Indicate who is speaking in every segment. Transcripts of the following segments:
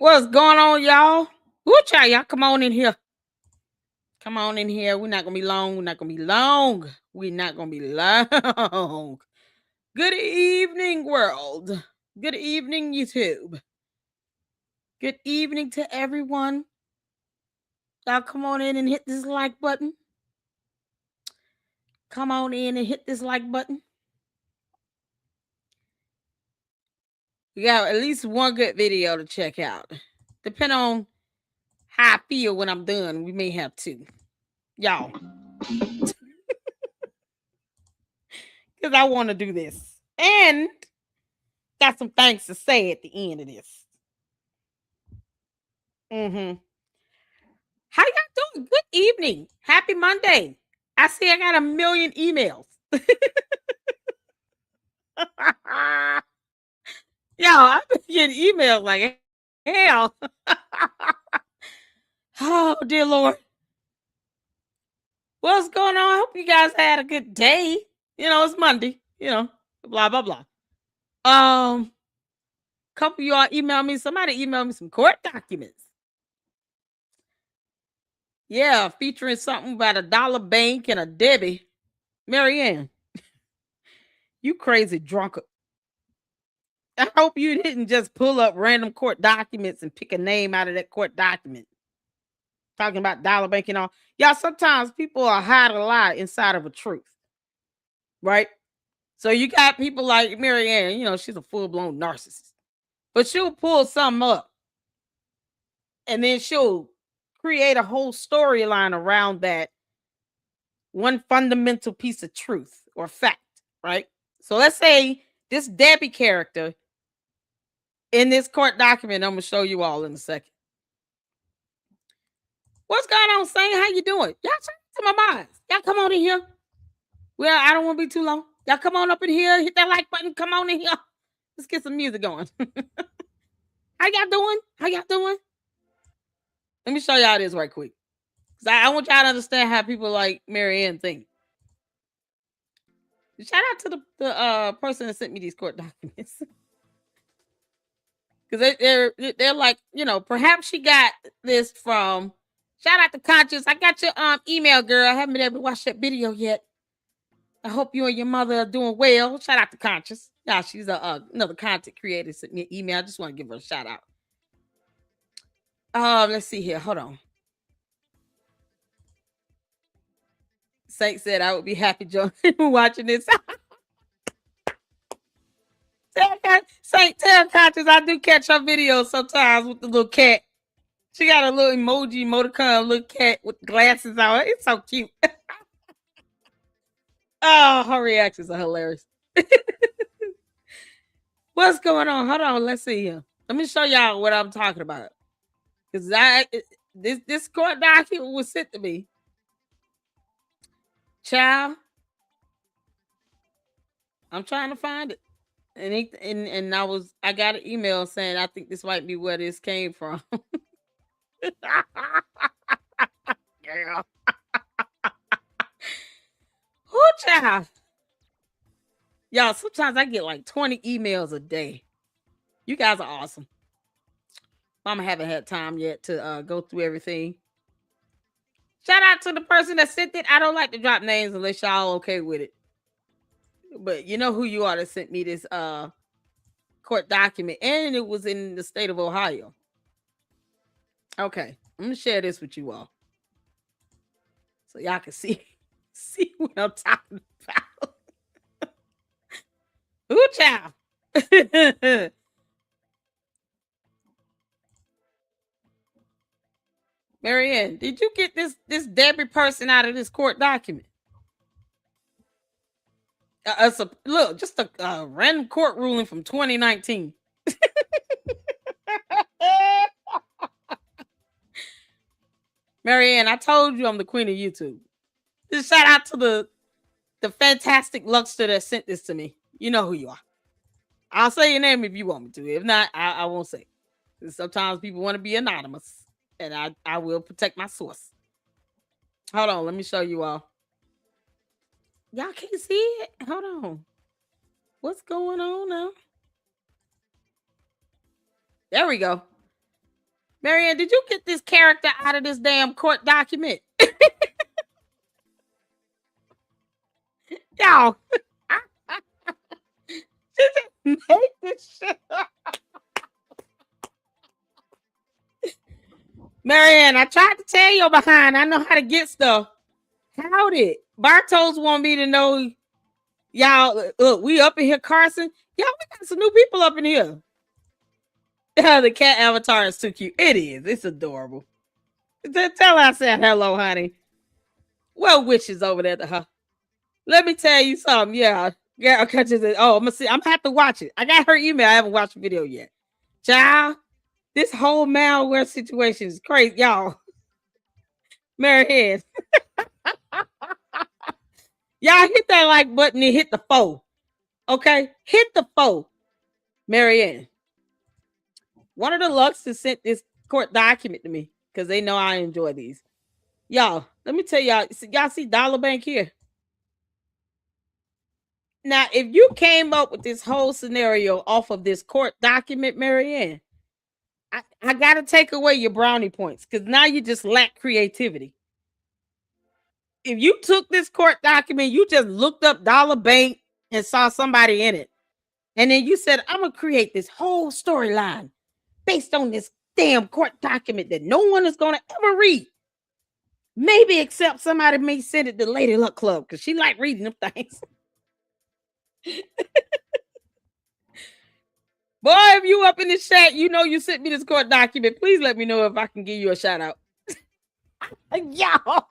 Speaker 1: What's going on, y'all? Woo, child, y'all come on in here. Come on in here. We're not gonna be long. We're not gonna be long. We're not gonna be long. Good evening, world. Good evening, YouTube. Good evening to everyone. Y'all come on in and hit this like button. Come on in and hit this like button. We got at least one good video to check out. Depending on how I feel when I'm done, we may have two. Y'all. Because I want to do this. And got some things to say at the end of this. How y'all doing? Good evening. Happy Monday. I see I got a million emails. Yo, I've been getting emails like hell. Oh, dear Lord. What's going on? I hope you guys had a good day. It's Monday, blah, blah, blah. Couple of y'all emailed me. Somebody emailed me some court documents. Yeah, featuring something about a dollar bank and a Debbie. Marianne, you crazy drunkard. I hope you didn't just pull up random court documents and pick a name out of that court document. Talking about dollar bank and all. Y'all, sometimes people are hiding a lie inside of a truth. Right? So you got people like Marianne, she's a full-blown narcissist. But she'll pull something up. And then she'll create a whole storyline around that one fundamental piece of truth or fact, right? So let's say this Debbie character in this court document, I'm going to show you all in a second. What's going on, Saint? How you doing? Y'all turn to my minds. Y'all come on in here. Well, I don't want to be too long. Y'all come on up in here. Hit that like button. Come on in here. Let's get some music going. How y'all doing? How y'all doing? Let me show y'all this right quick. Because I want y'all to understand how people like Marianne think. Shout out to the person that sent me these court documents. Because they're like, perhaps she got this from. Shout out to Conscious. I got your email, girl. I haven't been able to watch that video yet. I hope you and your mother are doing well. Shout out to Conscious. Yeah, she's another content creator. Sent me an email. I just want to give her a shout out. Let's see here. Hold on. Saint said I would be happy watching this. Saint, tell Conscious I do catch her videos sometimes with the little cat. She got a little emoticon, little cat with glasses on. It's so cute. Oh, her reactions are hilarious. What's going on? Hold on. Let's see here. Let me show y'all what I'm talking about. Because this court document was sent to me. Child. I'm trying to find it. And I got an email saying I think this might be where this came from. Girl. Who, child? Y'all, sometimes I get like 20 emails a day. You guys are awesome. Mama haven't had time yet to go through everything. Shout out to the person that sent it. I don't like to drop names unless y'all okay with it. But you know who you are that sent me this court document. And it was in the state of Ohio. Okay. I'm going to share this with you all. So y'all can see what I'm talking about. Ooh, child. Marianne, did you get this Debbie person out of this court document? Look, just a random court ruling from 2019. Marianne, I told you I'm the queen of YouTube. Just shout out to the fantastic Luxter that sent this to me. You know who you are. I'll say your name if you want me to. If not, I won't say. Sometimes people want to be anonymous. And I will protect my source. Hold on, let me show you all. Y'all can't see it? Hold on. What's going on now? There we go. Marianne, did you get this character out of this damn court document? Y'all, make this shit up. Marianne, I tried to tell you behind. I know how to get stuff. How did Bartos want me to know? Y'all, look, we up in here, Carson. Y'all, we got some new people up in here. The cat avatar is too cute. It is. It's adorable. Tell her I said hello, honey. Well, wishes over there to her. Let me tell you something. Yeah. Yeah, okay. Oh, I'm gonna see. I'm gonna have to watch it. I got her email. I haven't watched the video yet. Child, this whole malware situation is crazy, y'all. Marianne. Y'all hit that like button and hit the 4. Okay? Hit the 4. Marianne. One of the Luxes sent this court document to me because they know I enjoy these. Y'all, let me tell y'all see Dollar Bank here. Now, if you came up with this whole scenario off of this court document, Marianne, I got to take away your brownie points because now you just lack creativity. If you took this court document, you just looked up Dollar Bank and saw somebody in it. And then you said, I'm going to create this whole storyline based on this damn court document that no one is going to ever read. Maybe except somebody may send it to Lady Luck Club because she like reading them things. Boy, if you up in the chat, you know you sent me this court document. Please let me know if I can give you a shout out. Y'all.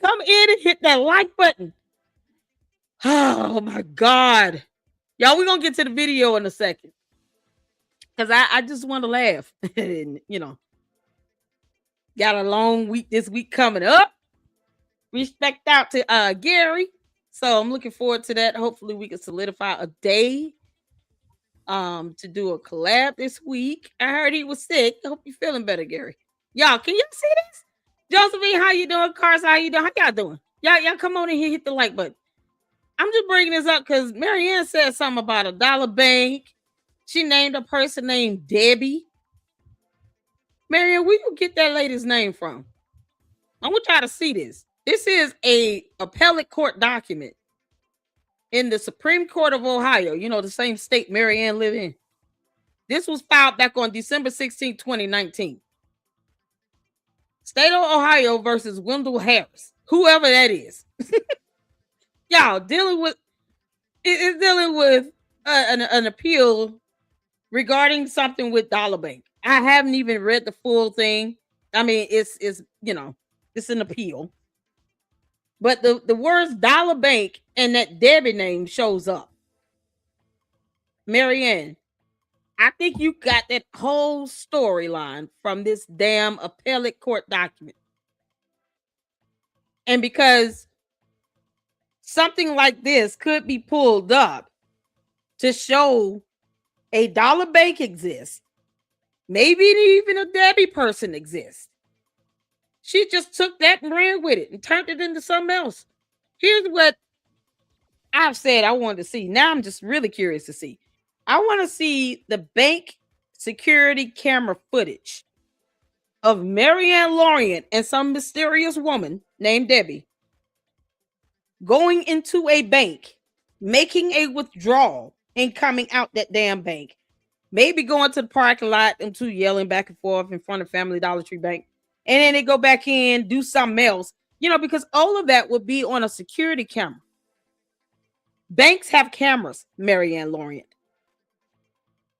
Speaker 1: Come in and hit that like button. Oh my God. Y'all, we're going to get to the video in a second. Because I just want to laugh. And, you know, got a long week this week coming up. Respect out to Gary. So I'm looking forward to that. Hopefully we can solidify a day to do a collab this week. I heard he was sick. I hope you're feeling better, Gary. Y'all, can y'all see this? Josephine, how you doing? Carson, how you doing? How y'all doing? Y'all come on in here, hit the like button. I'm just bringing this up because Marianne said something about a dollar bank. She named a person named Debbie. Marianne, where you get that lady's name from? I want y'all to see this. This is a appellate court document in the Supreme Court of Ohio. You know, the same state Marianne live in. This was filed back on December 16, 2019. State of Ohio versus Wendell Harris, whoever that is. Y'all dealing with an appeal regarding something with Dollar Bank. I haven't even read the full thing. I mean, it's you know, it's an appeal. But the words Dollar Bank and that Debbie name shows up. Marianne, I think you got that whole storyline from this damn appellate court document. And because something like this could be pulled up to show a Dollar Bank exists, maybe even a Debbie person exists. She just took that and ran with it and turned it into something else. Here's what I've said I wanted to see. Now I'm just really curious to see. I want to see the bank security camera footage of Marianne Lorient and some mysterious woman named Debbie going into a bank, making a withdrawal, and coming out that damn bank. Maybe going to the parking lot, them two yelling back and forth in front of Family Dollar Tree Bank. And then they go back in, do something else. You know, because all of that would be on a security camera. Banks have cameras, Marianne Lorient.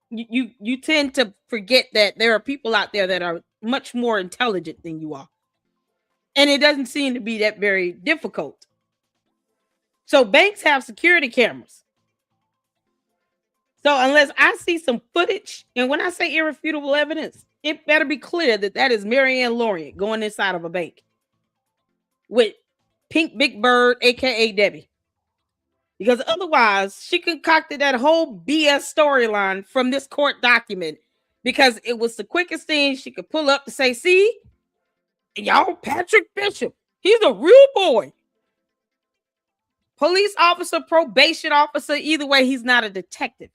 Speaker 1: You tend to forget that there are people out there that are much more intelligent than you are. And it doesn't seem to be that very difficult. So banks have security cameras. So unless I see some footage, and when I say irrefutable evidence, it better be clear that that is Marianne Lorient going inside of a bank with Pink Big Bird, a.k.a. Debbie. Because otherwise, she concocted that whole BS storyline from this court document because it was the quickest thing she could pull up to say, see, y'all, Patrick Bishop, he's a real boy. Police officer, probation officer, either way, he's not a detective.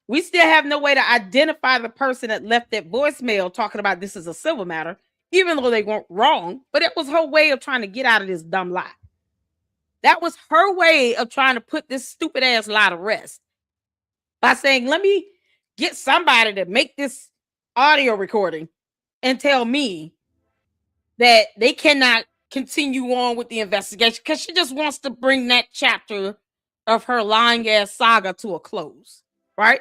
Speaker 1: We still have no way to identify the person that left that voicemail talking about this is a civil matter, even though they weren't wrong. But it was her way of trying to get out of this dumb lie. That was her way of trying to put this stupid ass lie to rest by saying, let me get somebody to make this audio recording and tell me that they cannot continue on with the investigation because she just wants to bring that chapter of her lying ass saga to a close, right?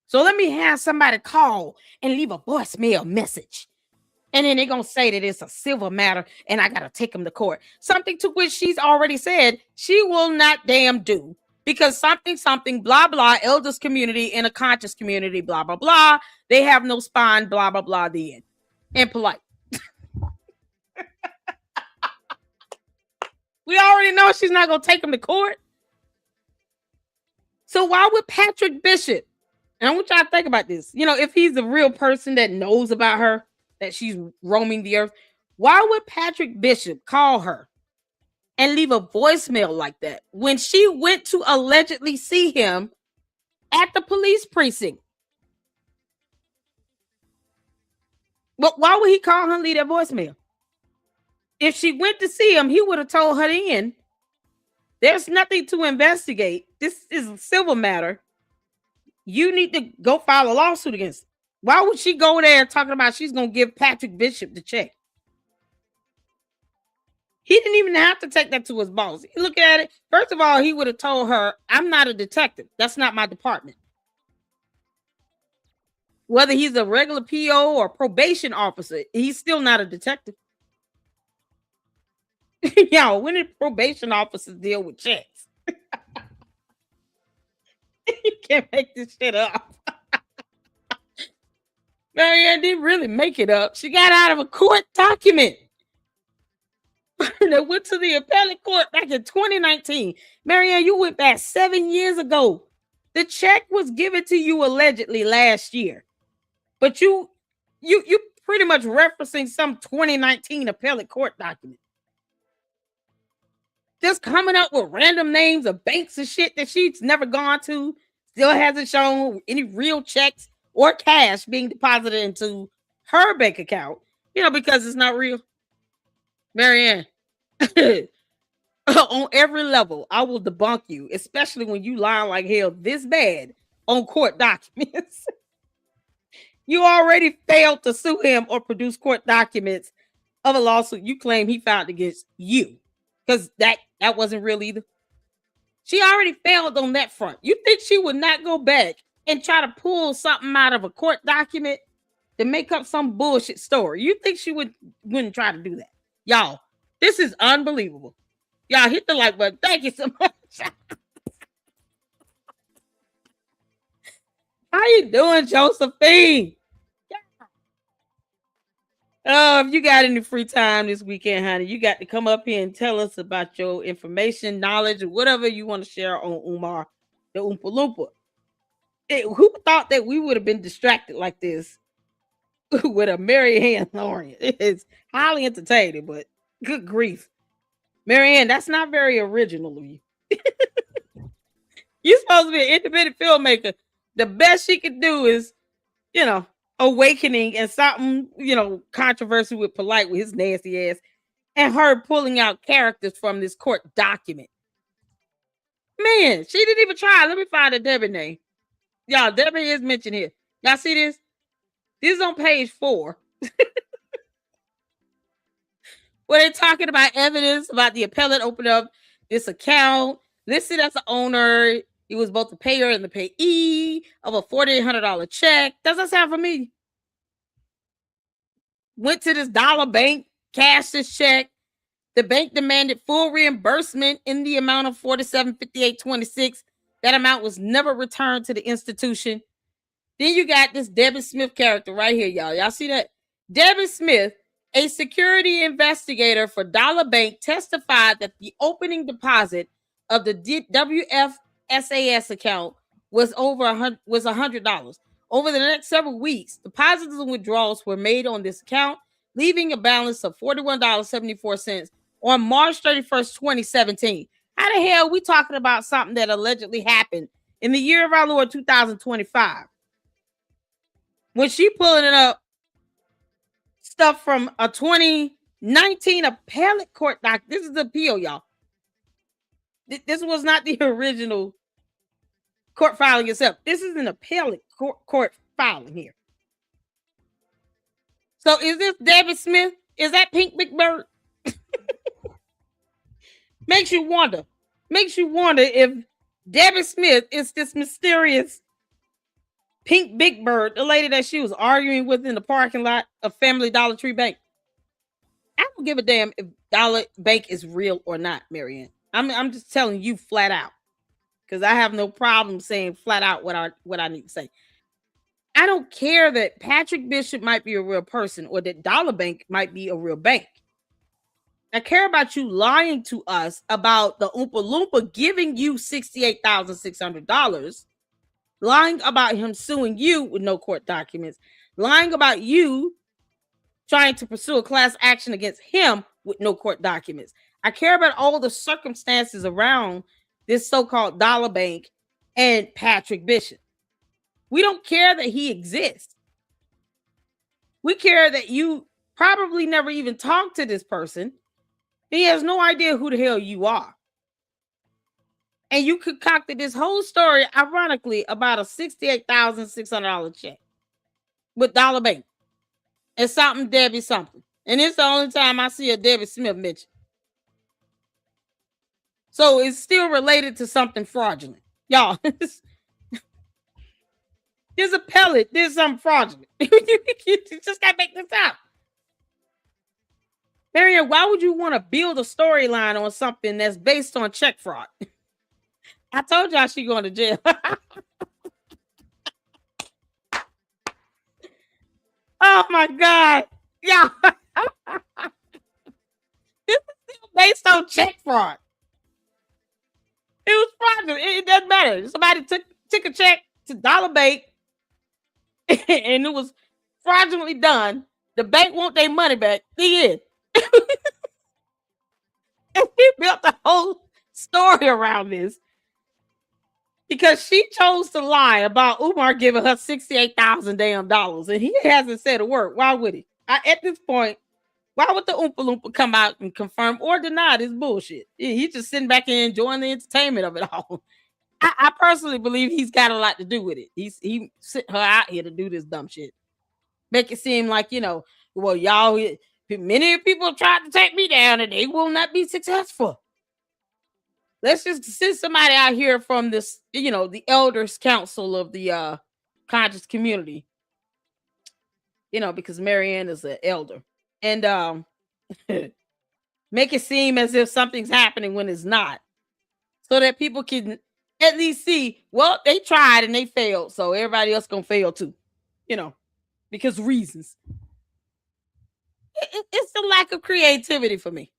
Speaker 1: So let me have somebody call and leave a voicemail message. And then they're going to say that it's a civil matter and I got to take them to court. Something to which she's already said she will not damn do. Because something, blah, blah, elders community in a conscious community, blah, blah, blah. They have no spine, blah, blah, blah, the end. And polite. We already know she's not going to take him to court. So why would Patrick Bishop, and I want y'all to think about this, if he's a real person that knows about her, that she's roaming the earth, why would Patrick Bishop call her and leave a voicemail like that when she went to allegedly see him at the police precinct? But why would he call her and leave that voicemail? If she went to see him, he would have told her then, there's nothing to investigate. This is a civil matter. You need to go file a lawsuit against him. Why would she go there talking about she's going to give Patrick Bishop the check? He didn't even have to take that to his boss. Look at it. First of all, he would have told her, I'm not a detective. That's not my department. Whether he's a regular PO or probation officer, he's still not a detective. Yo, when did probation officers deal with checks? You can't make this shit up. Marianne didn't really make it up. She got out of a court document that went to the appellate court back in 2019. Marianne, you went back 7 years ago. The check was given to you allegedly last year, but you pretty much referencing some 2019 appellate court document. Just coming up with random names of banks and shit that she's never gone to, still hasn't shown any real checks or cash being deposited into her bank account, because it's not real. Marianne, on every level, I will debunk you, especially when you lie like hell this bad on court documents. You already failed to sue him or produce court documents of a lawsuit you claim he filed against you. Because that wasn't real either. She already failed on that front. You think she would not go back and try to pull something out of a court document to make up some bullshit story? You think she wouldn't try to do that? Y'all, this is unbelievable. Y'all hit the like button. Thank you so much. How you doing, Josephine? If you got any free time this weekend, honey, you got to come up here and tell us about your information, knowledge, or whatever you want to share on Umar, the Oompa Loompa. Who thought that we would have been distracted like this with a Marianne Lawrence? It's highly entertaining, but good grief. Marianne, that's not very original of you. You're supposed to be an independent filmmaker. The best she could do is, awakening and something, controversy with Polite with his nasty ass, and her pulling out characters from this court document. Man, she didn't even try. Let me find a Debbie name. Y'all, Debbie is mentioned here. Y'all see this? This is on page 4. Where they're talking about evidence about the appellate opened up this account, listed as the owner. He was both the payer and the payee of a $4,800 check. Does that sound familiar? Went to this dollar bank, cashed this check. The bank demanded full reimbursement in the amount of $47.5826. That amount was never returned to the institution. Then you got this Debbie Smith character right here, y'all. Y'all see that? Debbie Smith, a security investigator for Dollar Bank, testified that the opening deposit of the WFSAS account was $100. Over the next several weeks, deposits and withdrawals were made on this account, leaving a balance of $41.74 on March 31st, 2017. How the hell are we talking about something that allegedly happened in the year of our Lord 2025, when she pulling it up stuff from a 2019 appellate court doc. This is the appeal, y'all. This was not the original court filing itself. This is an appellate court filing here. So is this Debbie Smith? Is that Pink Big Bird? Makes you wonder if Debbie Smith is this mysterious Pink Big Bird, the lady that she was arguing with in the parking lot of Family Dollar Tree Bank. I don't give a damn if Dollar Bank is real or not, Marianne. I'm just telling you flat out, because I have no problem saying flat out what I need to say. I don't care that Patrick Bishop might be a real person or that Dollar Bank might be a real bank. I care about you lying to us about the Oompa Loompa giving you $68,600, lying about him suing you with no court documents, lying about you trying to pursue a class action against him with no court documents. I care about all the circumstances around this so-called Dollar Bank and Patrick Bishop. We don't care that he exists. We care that you probably never even talked to this person. He has no idea who the hell you are. And you concocted this whole story, ironically, about a $68,600 check with Dollar Bank. And something Debbie something. And it's the only time I see a Debbie Smith mention. So it's still related to something fraudulent. Y'all, there's appellate, there's something fraudulent. You just gotta make this out. Marianne, why would you want to build a storyline on something that's based on check fraud? I told y'all she going to jail. Oh my God. Yeah. This is still based on check fraud. It was fraudulent. It doesn't matter. Somebody took a check to Dollar Bank and it was fraudulently done. The bank want their money back. The end. And he built the whole story around this because she chose to lie about Umar giving her $68,000 damn dollars, and he hasn't said a word. Why would he? At this point, why would the Oompa Loompa come out and confirm or deny this bullshit? He's just sitting back and enjoying the entertainment of it all. I personally believe he's got a lot to do with it. He sent her out here to do this dumb shit. Make it seem like, well, y'all, many people have tried to take me down and they will not be successful. Let's just send somebody out here from this, the elders council of the conscious community, because Marianne is an elder, and make it seem as if something's happening when it's not, so that people can at least see, well, they tried and they failed, so everybody else gonna fail too, because reasons. It's the lack of creativity for me.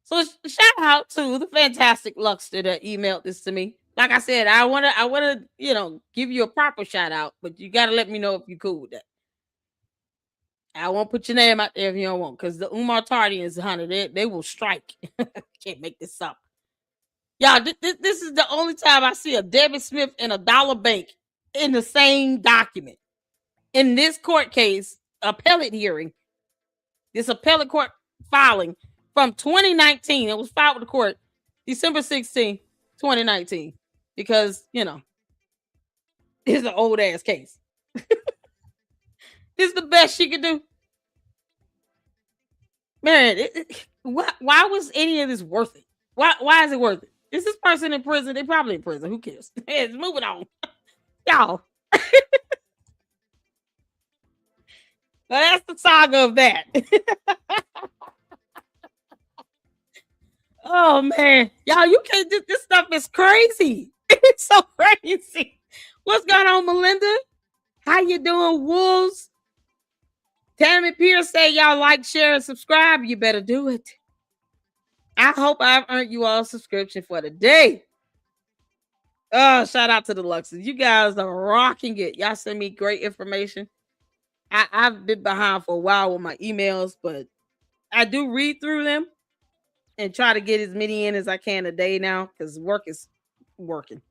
Speaker 1: So shout out to the fantastic Luxter that emailed this to me. Like I said, I wanna, give you a proper shout out, but you gotta let me know if you're cool with that. I won't put your name out there if you don't want, because the Umar Tardians, honey, they will strike. Can't make this up. Y'all, this is the only time I see a Debbie Smith and a Dollar Bank in the same document. In this court case, appellate hearing, this appellate court filing from 2019. It was filed with the court December 16, 2019. Because, it's an old ass case. This is the best she could do. Man, why was any of this worth it? Why is it worth it? Is this person in prison? They're probably in prison. Who cares? It's moving on. Y'all. Well, that's the saga of that. Oh man, y'all, you can't do this stuff. Is crazy. It's so crazy. What's going on, Melinda? How you doing, Wolves? Tammy Pierce say y'all like, share, and subscribe. You better do it. I hope I've earned you all a subscription for the day. Oh, shout out to the Luxes. You guys are rocking it. Y'all send me great information. I've been behind for a while with my emails, but I do read through them and try to get as many in as I can a day now because work is working.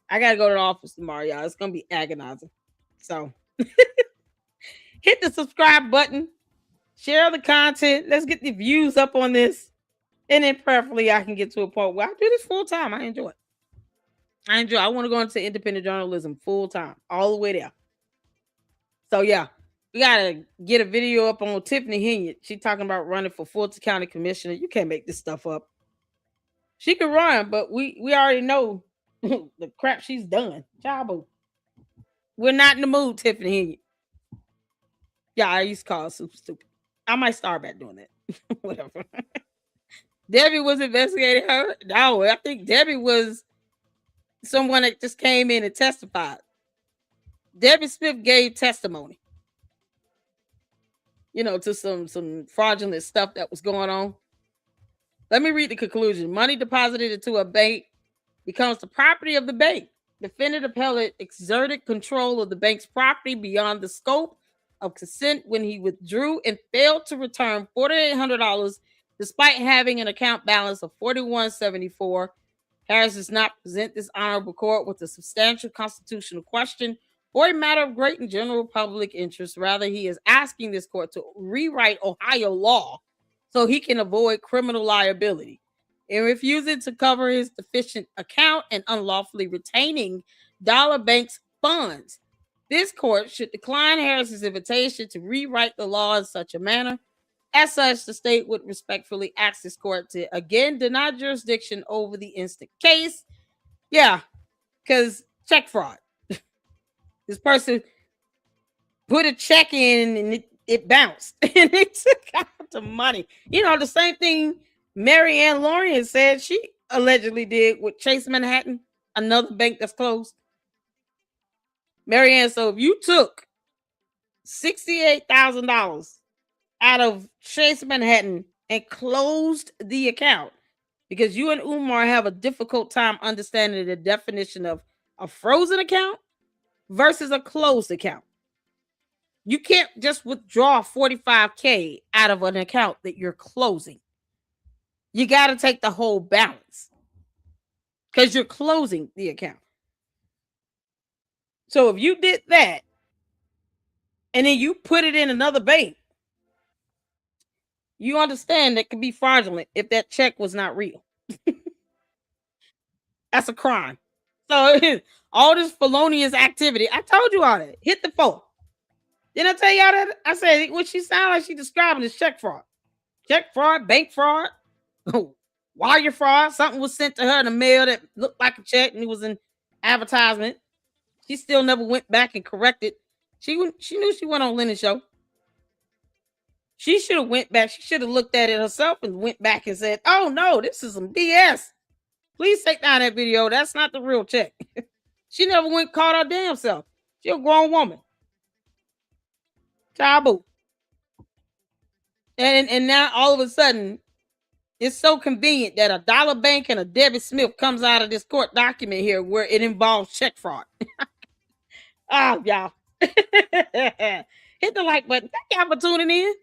Speaker 1: I gotta go to the office tomorrow, y'all. It's gonna be agonizing. So hit the subscribe button, share the content. Let's get the views up on this. And then preferably I can get to a point where I do this full time. I enjoy it. I want to go into independent journalism full time, all the way there. So yeah, we gotta get a video up on Tiffany Henyard. She talking about running for Fulton County Commissioner. You can't make this stuff up. She can run, but we already know the crap she's done. Jabo. We're not in the mood, Tiffany Henyard. Yeah, I used to call her super stupid. I might start back doing that. Whatever. Debbie was investigating her. No, I think Debbie was someone that just came in and testified. Debbie Smith gave testimony, to some fraudulent stuff that was going on. Let me read the conclusion. Money deposited into a bank becomes the property of the bank. Defendant appellate exerted control of the bank's property beyond the scope of consent when he withdrew and failed to return $4,800 despite having an account balance of $4,174. Harris does not present this honorable court with a substantial constitutional question or a matter of great and general public interest. Rather, he is asking this court to rewrite Ohio law so he can avoid criminal liability. In refusing to cover his deficient account and unlawfully retaining Dollar Bank's funds, this court should decline Harris's invitation to rewrite the law in such a manner. As such, the state would respectfully ask this court to again deny jurisdiction over the instant case. Yeah, because check fraud. This person put a check in and it bounced and it took out the money. The same thing Marianne Lawrence said she allegedly did with Chase Manhattan, another bank that's closed. Marianne, so if you took $68,000 out of Chase Manhattan and closed the account because you and Umar have a difficult time understanding the definition of a frozen account versus a closed account. You can't just withdraw $45,000 out of an account that you're closing. You got to take the whole balance because you're closing the account. So if you did that and then you put it in another bank, you understand that could be fraudulent if that check was not real. That's a crime. So all this felonious activity, I told you all that. Hit the phone. Didn't I tell y'all that? I said what she sounded like she describing is check fraud. Check fraud, bank fraud, wire fraud. Something was sent to her in the mail that looked like a check and it was an advertisement. She still never went back and corrected. She knew she went on Lenon's show. She should have went back. She should have looked at it herself and went back and said, "Oh no, this is some BS. Please take down that video. That's not the real check." She never went caught her damn self. She's a grown woman. Taboo. And now all of a sudden, it's so convenient that a Dollar Bank and a Debbie Smith comes out of this court document here where it involves check fraud. Oh, y'all. Hit the like button. Thank y'all for tuning in.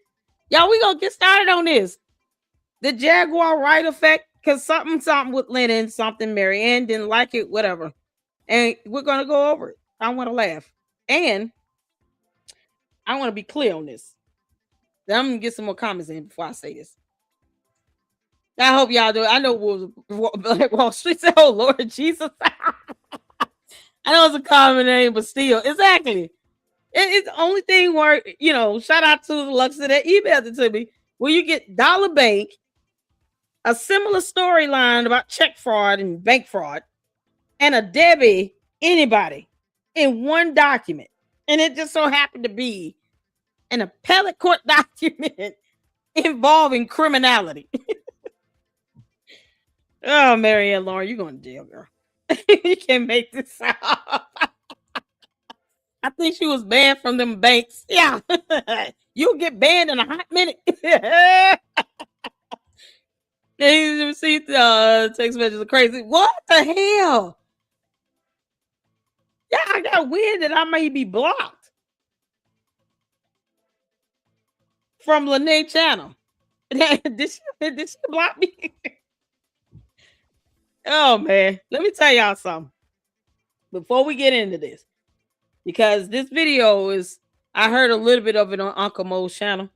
Speaker 1: Y'all, we gonna get started on this. The Jaguar Wright effect, because something with Lenon, something Marianne didn't like it, whatever. And we're gonna go over it. I want to laugh. And I want to be clear on this. Then I'm gonna get some more comments in before I say this. I hope y'all do it. I know Black Wall Street said, "Oh Lord Jesus." I know it's a common name, but still, exactly. It's the only thing where, shout out to the Luxor that emailed it to me, where you get Dollar Bank, a similar storyline about check fraud and bank fraud, and a Debbie, anybody, in one document. And it just so happened to be an appellate court document involving criminality. Oh, Marianne Lauren, you're going to jail, girl. You can't make this up. I think she was banned from them banks. Yeah. You'll get banned in a hot minute. You see text messages are crazy. What the hell? Yeah, I got wind that I may be blocked from Lene channel. Did she block me? Oh man, let me tell y'all something. before we get into this, because this video is, I heard a little bit of it on Uncle Mo's channel.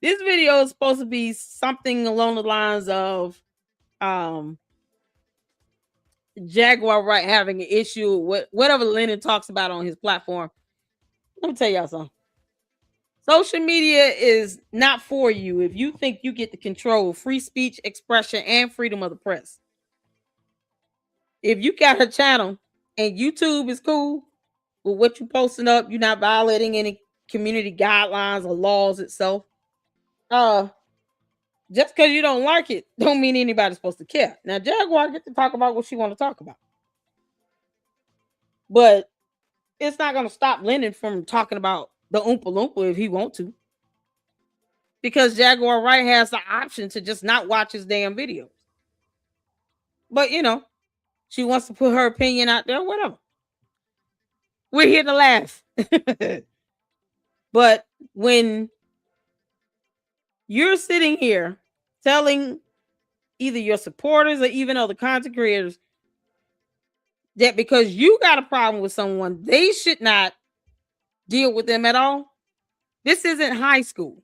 Speaker 1: This video is supposed to be something along the lines of um Jaguar Wright having an issue with whatever Lenon talks about on his platform. Let me tell y'all something. Social media is not for you if you think you get to control free speech, expression, and freedom of the press. If you got a channel and YouTube is cool with what you're posting up, you're not violating any community guidelines or laws itself. Just because you don't like it, don't mean anybody's supposed to care. Now, Jaguar gets to talk about what she want to talk about, but it's not going to stop Lenon from talking about the Oompa Loompa if he want to, because Jaguar Wright has the option to just not watch his damn videos. But she wants to put her opinion out there, whatever. We're here to laugh. But when you're sitting here telling either your supporters or even other content creators that because you got a problem with someone, they should not deal with them at all. This isn't high school.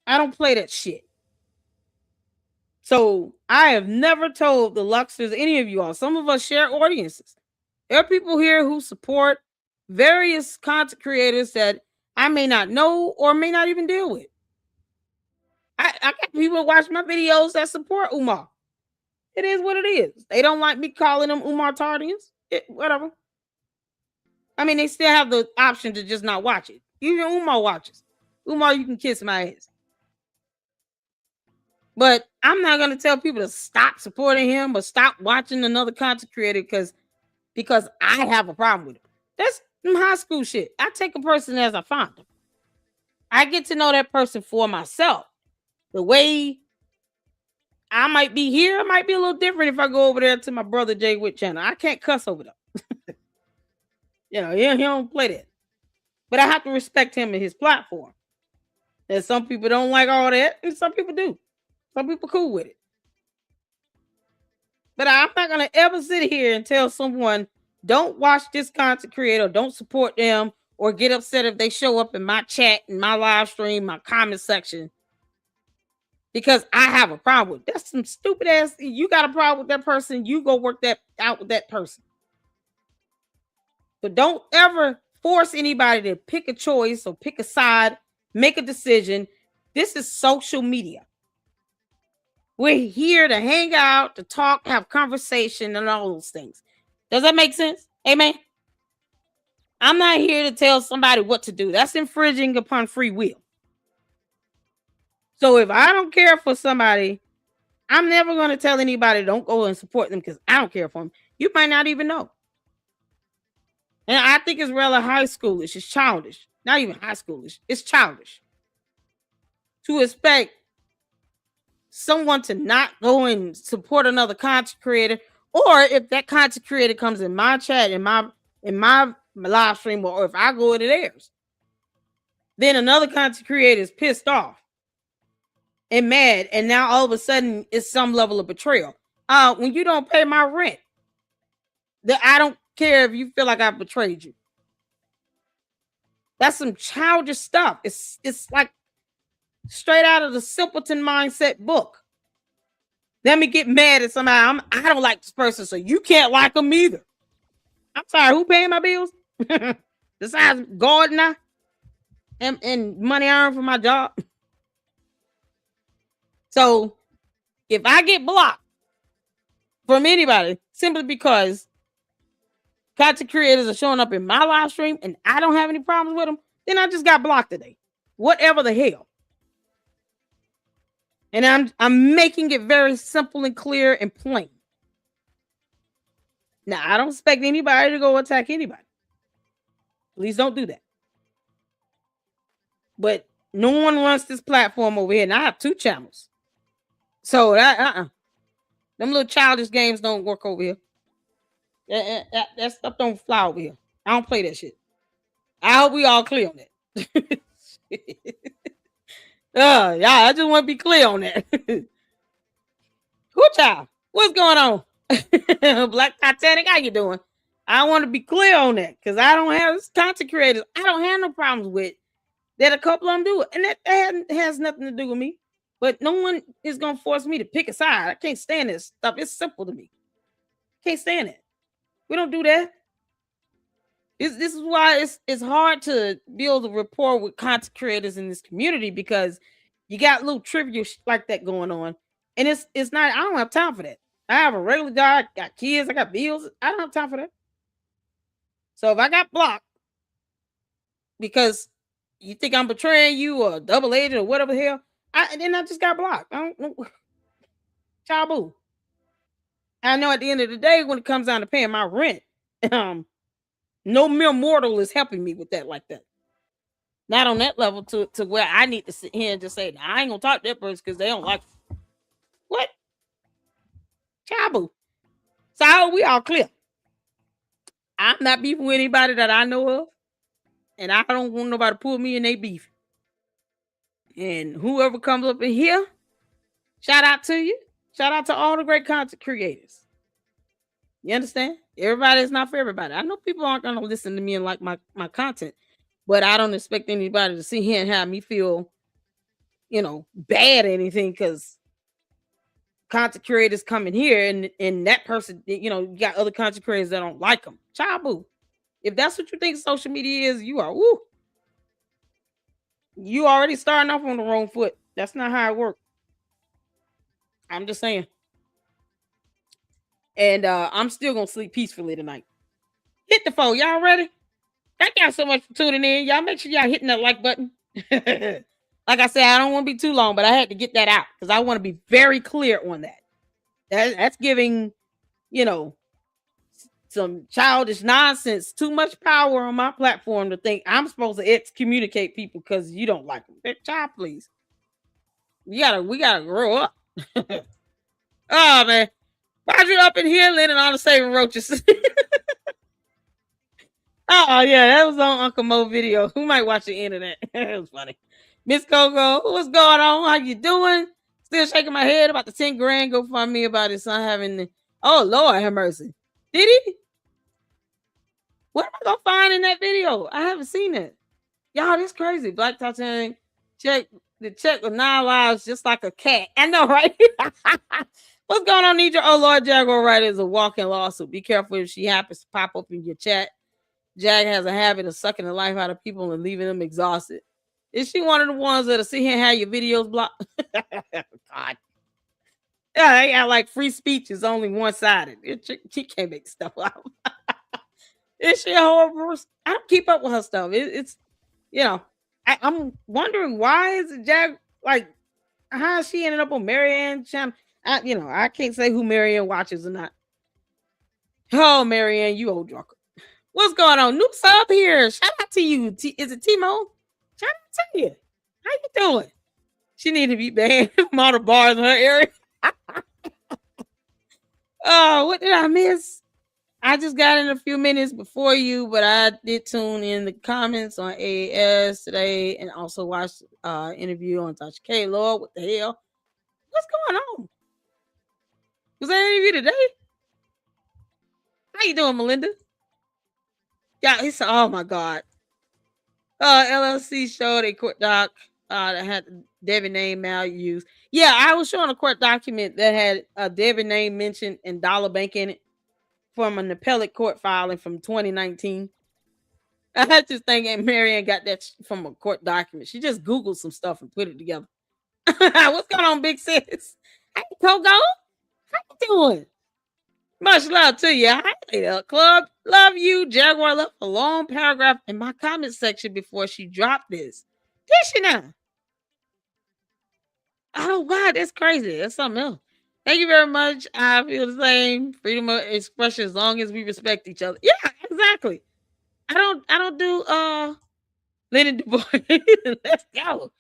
Speaker 1: I don't play that shit. So I have never told the Luxers, any of you all, some of us share audiences. There are people here who support various content creators that I may not know or may not even deal with. I got people who watch my videos that support Umar. It is what it is. They don't like me calling them Umar Tardians. Whatever. I mean, they still have the option to just not watch it. Even Umar watches. Umar, you can kiss my ass. But I'm not going to tell people to stop supporting him or stop watching another content creator because I have a problem with it. That's some high school shit. I take a person as I find them. I get to know that person for myself. The way I might be here, it might be a little different if I go over there to my brother Jay Witt channel. I can't cuss over them. He don't play that. But I have to respect him and his platform. And some people don't like all that, and some people do. Some people cool with it. But I'm not going to ever sit here and tell someone, don't watch this content creator, don't support them, or get upset if they show up in my chat, in my live stream, my comment section, because I have a problem with it. That's some stupid ass. You got a problem with that person, you go work that out with that person. But don't ever force anybody to pick a choice or pick a side, make a decision. This is social media. We're here to hang out, to talk, have conversation, and all those things. Does that make sense? Amen? I'm not here to tell somebody what to do. That's infringing upon free will. So if I don't care for somebody, I'm never going to tell anybody don't go and support them because I don't care for them. You might not even know. And I think it's rather high schoolish. It's childish. Not even high schoolish. It's childish to expect someone to not go and support another content creator, or if that content creator comes in my chat, in my live stream, or if I go into theirs, then another content creator is pissed off and mad, and now all of a sudden it's some level of betrayal. When you don't pay my rent, I don't care if you feel like I betrayed you. That's some childish stuff. It's like straight out of the Simpleton Mindset book. Let me get mad at somebody. I don't like this person, so you can't like them either. I'm sorry, who paying my bills? Besides God and I, and money I earn from my job. So if I get blocked from anybody simply because content creators are showing up in my live stream and I don't have any problems with them, then I just got blocked today. Whatever the hell. And I'm making it very simple and clear and plain. Now, I don't expect anybody to go attack anybody. Please don't do that. But no one runs this platform over here, and I have 2 channels. So them little childish games don't work over here. That stuff don't fly over here. I don't play that shit. I hope we all clear on that. Yeah, I just want to be clear on that. Who child? What's going on? Black Titanic, how you doing? I want to be clear on that because I don't have content creators. I don't have no problems with that. A couple of them do it, and that has nothing to do with me. But no one is gonna force me to pick a side. I can't stand this stuff. It's simple to me. Can't stand it. We don't do that. This is why it's hard to build a rapport with content creators in this community because you got little trivia like that going on, and it's not. I don't have time for that. I have a regular job, got kids, I got bills. I don't have time for that. So if I got blocked because you think I'm betraying you or double agent or whatever the hell, then I just got blocked. I don't know. Chabu. I know at the end of the day, when it comes down to paying my rent, no mere mortal is helping me with that like that. Not on that level to where I need to sit here and just say, I ain't gonna talk to that person because they don't like me. What? Chabu. So we all clear. I'm not beefing with anybody that I know of, and I don't want nobody to pull me in their beef. And whoever comes up in here, shout out to you. Shout out to all the great content creators. You understand? Everybody is not for everybody. I know people aren't going to listen to me and like my content, but I don't expect anybody to sit here and have me feel, bad or anything because content creators coming here and that person, you got other content creators that don't like them. Chabu. If that's what you think social media is, you are, woo. You already starting off on the wrong foot. That's not how it works. I'm just saying. And I'm still gonna sleep peacefully tonight. Hit the phone. Y'all ready? Thank y'all so much for tuning in. Y'all make sure y'all hitting that like button. Like I said, I don't want to be too long, but I had to get that out because I want to be very clear on that. That's giving, some childish nonsense, too much power on my platform to think I'm supposed to excommunicate people because you don't like them. Child, please. We gotta grow up. Oh man. Why'd you up in here letting all the saving roaches? Oh yeah, that was on Uncle Mo video. Who might watch the end of that? It was funny. Miss Coco, what's going on? How you doing? Still shaking my head about the 10 grand. Go find me about his son having the... Oh Lord have mercy. Did he? What am I gonna find in that video? I haven't seen it. Y'all, this crazy. Black Titanic check with 9 lives just like a cat. I know, right? What's going on, Nidra? Oh Lord, Jaguar Wright is a walking lawsuit. Be careful if she happens to pop up in your chat. Jag has a habit of sucking the life out of people and leaving them exhausted. Is she one of the ones that'll sit here and have your videos blocked? God. Yeah, they got like free speech is only one-sided. She can't make stuff up. Is she a horrible? I don't keep up with her stuff. It's I'm wondering why is it Jag like how she ended up on Marianne channel. I can't say who Marianne watches or not. Oh, Marianne, you old drunker. What's going on? New sub here. Shout out to you. Is it Timo? Shout out to you. How you doing? She need to be banned from all the bars in her area. Oh, what did I miss? I just got in a few minutes before you, but I did tune in the comments on AAS today and also watched interview on Tasha K. Lord, what the hell? What's going on? Was that an interview today? How you doing, Melinda? Yeah, he said, oh my God. LLC showed a court doc that had the Debbie name now used. Yeah, I was showing a court document that had a Debbie name mentioned and dollar bank in it from an appellate court filing from 2019. I just think Marianne got that from a court document. She just Googled some stuff and put it together. What's going on, big sis? Hey, Togo. How you doing? Much love to you. Hi, club. Love you. Jaguar left a long paragraph in my comment section before she dropped this. Did she now? Oh, God, that's crazy. That's something else. Thank you very much. I feel the same. Freedom of expression as long as we respect each other. Yeah, exactly. I don't do Lenon Du Bois. Let's go.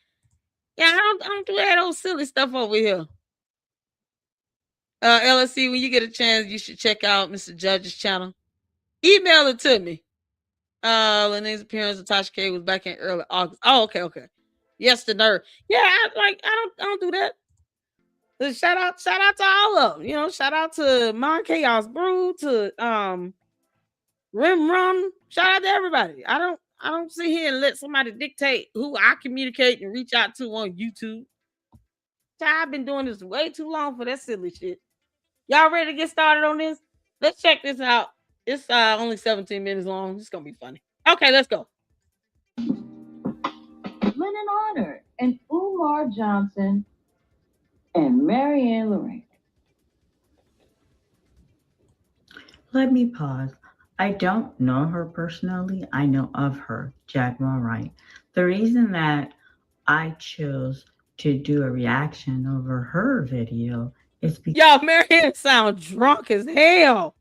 Speaker 1: Yeah, I don't do that old silly stuff over here. LSC, when you get a chance, you should check out Mr. Judge's channel. Email it to me. Lene's appearance of Tasha K was back in early August. Oh, okay. Yes, the nerve. Yeah, I don't do that. Shout out to all of them. You know, shout out to Mon Chaos Brew, to Rim Rum. Shout out to everybody. I don't sit here and let somebody dictate who I communicate and reach out to on YouTube. I've been doing this way too long for that silly shit. Y'all ready to get started on this? Let's check this out. It's only 17 minutes long. It's gonna be funny. Okay, let's go.
Speaker 2: Lenon Honor and Umar Johnson and Marianne Lorraine.
Speaker 3: Let me pause. I don't know her personally. I know of her, Jaguar Wright. The reason that I chose to do a reaction over her video is because
Speaker 1: Y'all, Marianne sound drunk as hell.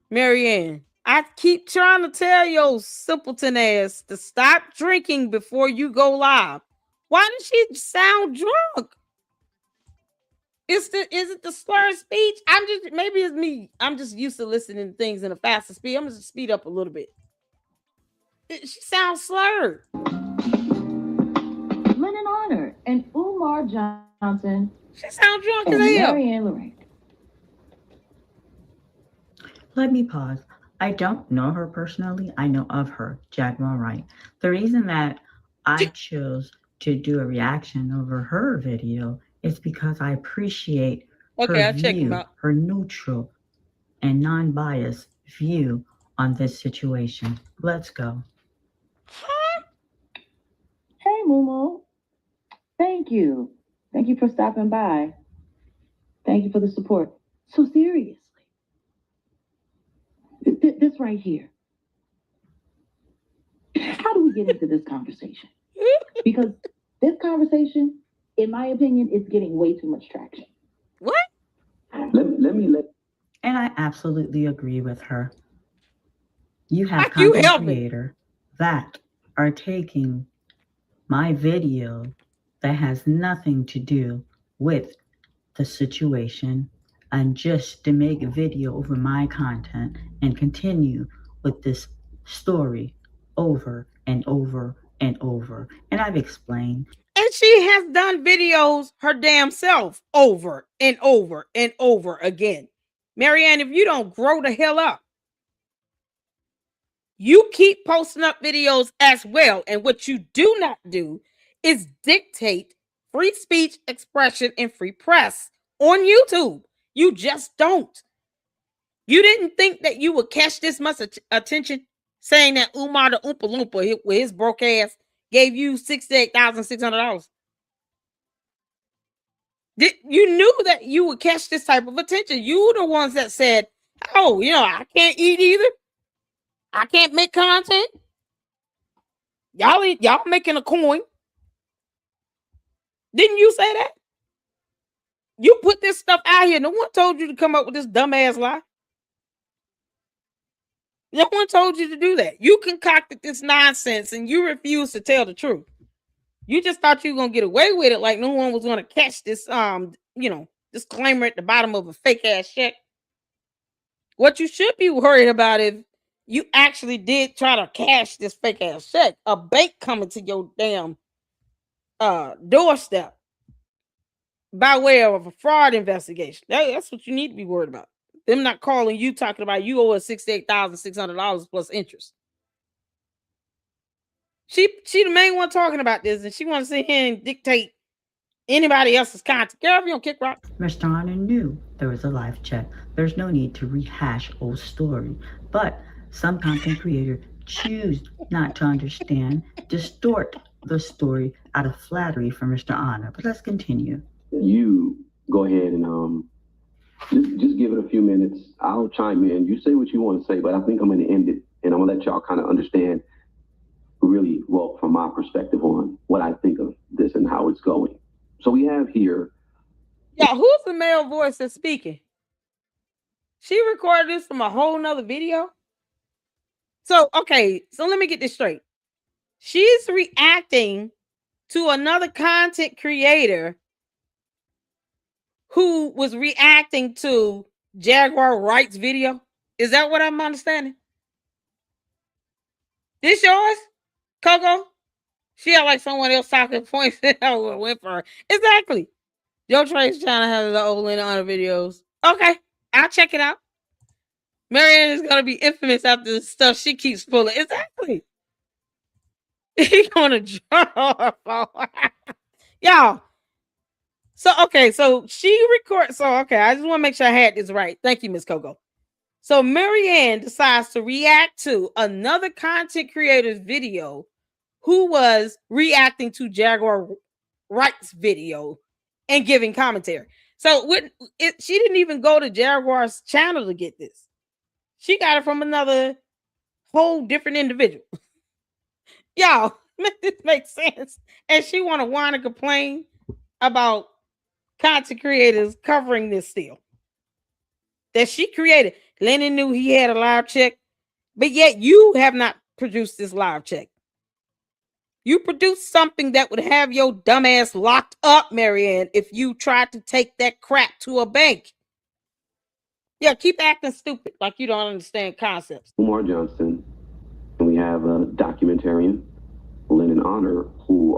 Speaker 1: Marianne, I keep trying to tell your simpleton ass to stop drinking before you go live. Why does she sound drunk? Is it the slur speech? Maybe it's me. I'm just used to listening to things in a faster speed. I'm gonna speed up a little bit. She sounds slurred.
Speaker 2: Lenon Honor and Umar Johnson.
Speaker 1: She sounds drunk
Speaker 2: and
Speaker 1: as hell.
Speaker 2: Marianne Lorraine.
Speaker 3: Let me pause. I don't know her personally. I know of her, Jaguar Wright. The reason that I chose to do a reaction over her video is because I appreciate her view, her neutral and non-biased view on this situation. Let's go.
Speaker 2: Hey, Mumu. Thank you. Thank you for stopping by. Thank you for the support. So seriously, this right here. How do we get into this conversation? Because this conversation, in my opinion, is getting way too much traction.
Speaker 1: What?
Speaker 3: And I absolutely agree with her. You have content creators that are taking my video that has nothing to do with the situation and just to make a video over my content and continue with this story over and over and over. And I've explained.
Speaker 1: And she has done videos her damn self over and over and over again. Marianne, if you don't grow the hell up, you keep posting up videos as well. And what you do not do is dictate free speech, expression, and free press on YouTube. You just don't. You didn't think that you would catch this much attention saying that Umar the Oompa Loompa with his broke ass gave you $68,600. You knew that you would catch this type of attention. You were the ones that said, oh, I can't eat either. I can't make content. Y'all making a coin. Didn't you say that? You put this stuff out here. No one told you to come up with this dumbass lie. No one told you to do that. You concocted this nonsense and you refused to tell the truth. You just thought you were gonna get away with it, like no one was gonna catch this disclaimer at the bottom of a fake ass check. What you should be worried about if you actually did try to cash this fake ass check, a bank coming to your damn doorstep by way of a fraud investigation. That's what you need to be worried about. Them not calling you talking about you owe us $68,600 plus interest. She the main one talking about this, and she wants to sit here and dictate anybody else's content. Girl, if you don't kick rock.
Speaker 3: Mr. Honor knew there was a live check. There's no need to rehash old story. But some content creators choose not to understand, distort the story out of flattery for Mr. Honor. But let's continue.
Speaker 4: You go ahead and just give it a few minutes. I'll chime in. You say what you want to say, but I think I'm going to end it, and I'm going to let y'all kind of understand really well from my perspective on what I think of this and how it's going. So we have here.
Speaker 1: Yeah, who's the male voice that's speaking? She recorded this from a whole nother video. So let me get this straight. She's reacting to another content creator who was reacting to Jaguar Wright's video. Is that what I'm understanding? This yours, Coco? She had like someone else talking points that went for her. Exactly. Joe Trey's trying to have the old Lenon Honor videos. Okay, I'll check it out. Marianne is gonna be infamous after the stuff she keeps pulling. Exactly. He's gonna draw her. Y'all. So okay, so she records. So okay, I just want to make sure I had this right. Thank you, Miss Coco. So Marianne decides to react to another content creator's video who was reacting to Jaguar Wright's video and giving commentary. So she didn't even go to Jaguar's channel to get this. She got it from another whole different individual. Y'all, this makes sense. And she want to whine and complain about content creators covering this still that she created. Lenon knew he had a live check, but yet you have not produced this live check. You produced something that would have your dumbass locked up, Marianne, if you tried to take that crap to a bank. Yeah, keep acting stupid like you don't understand concepts.
Speaker 4: Umar Johnson, and we have a documentarian, Lenon Honor, who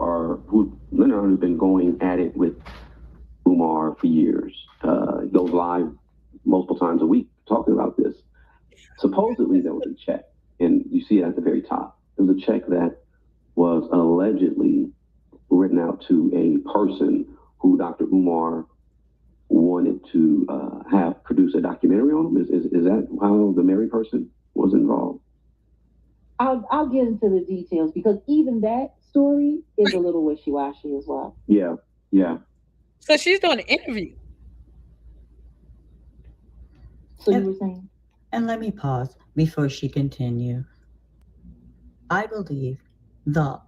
Speaker 4: Lenon Honor has been going at it with Umar for years. He goes live multiple times a week talking about this. Supposedly there was a check, and you see it at the very top. There was a check that was allegedly written out to a person who Dr. Umar wanted to have produce a documentary on him. Is that how the married person was involved?
Speaker 2: I'll get into the details because even that story is a little wishy-washy as well.
Speaker 4: Yeah.
Speaker 1: So she's doing an interview.
Speaker 2: So you were saying?
Speaker 3: And let me pause before she continues. I believe the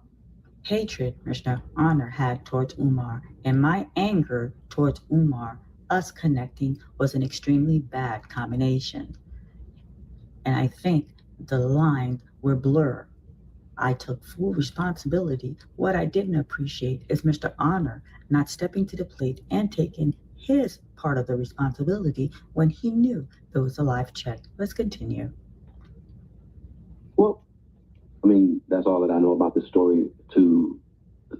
Speaker 3: hatred Mr. Honor had towards Umar and my anger towards Umar, us connecting, was an extremely bad combination. And I think the lines were blurred. I took full responsibility. What I didn't appreciate is Mr. Honor not stepping to the plate and taking his part of the responsibility when he knew there was a live check. Let's continue.
Speaker 4: Well, I mean, that's all that I know about the story to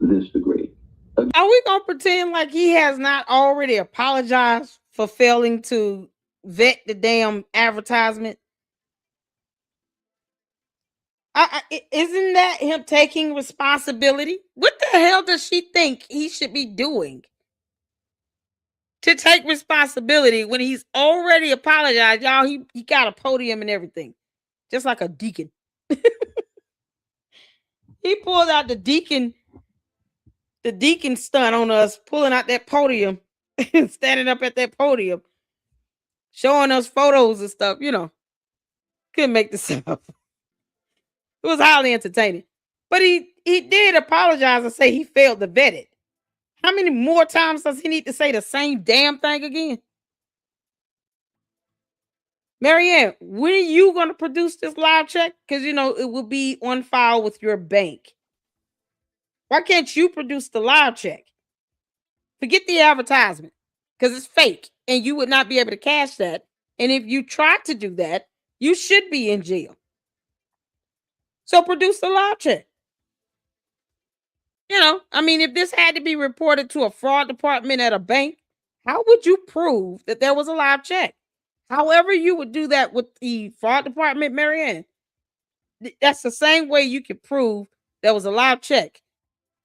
Speaker 4: this degree.
Speaker 1: Are we going to pretend like he has not already apologized for failing to vet the damn advertisement? Isn't that him taking responsibility? What the hell does she think he should be doing to take responsibility when he's already apologized? Y'all, he got a podium and everything, just like a deacon. He pulled out the deacon stunt on us, pulling out that podium and standing up at that podium, showing us photos and stuff. You know, couldn't make this up. It was highly entertaining. But he did apologize and say he failed to vet it. How many more times does he need to say the same damn thing again? Marianne, when are you going to produce this live check? Because, you know, it will be on file with your bank. Why can't you produce the live check? Forget the advertisement because it's fake and you would not be able to cash that. And if you try to do that, you should be in jail. So produce the live check. You know, I mean, if this had to be reported to a fraud department at a bank, how would you prove that there was a live check? However you would do that with the fraud department, Marianne, that's the same way you can prove there was a live check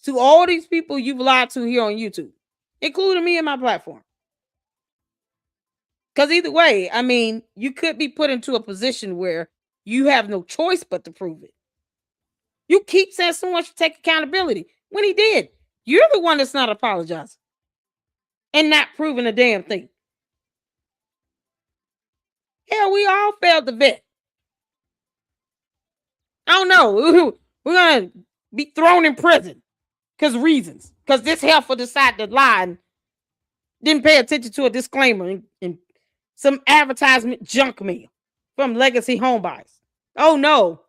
Speaker 1: to all these people you've lied to here on YouTube, including me and my platform. Because either way, I mean, you could be put into a position where you have no choice but to prove it. You keep saying someone should take accountability when he did. You're the one that's not apologizing and not proving a damn thing. Hell, we all failed to vet. I don't know. We're going to be thrown in prison because this heifer decided to lie and didn't pay attention to a disclaimer and some advertisement junk mail from Legacy Homebuyers. Oh, no.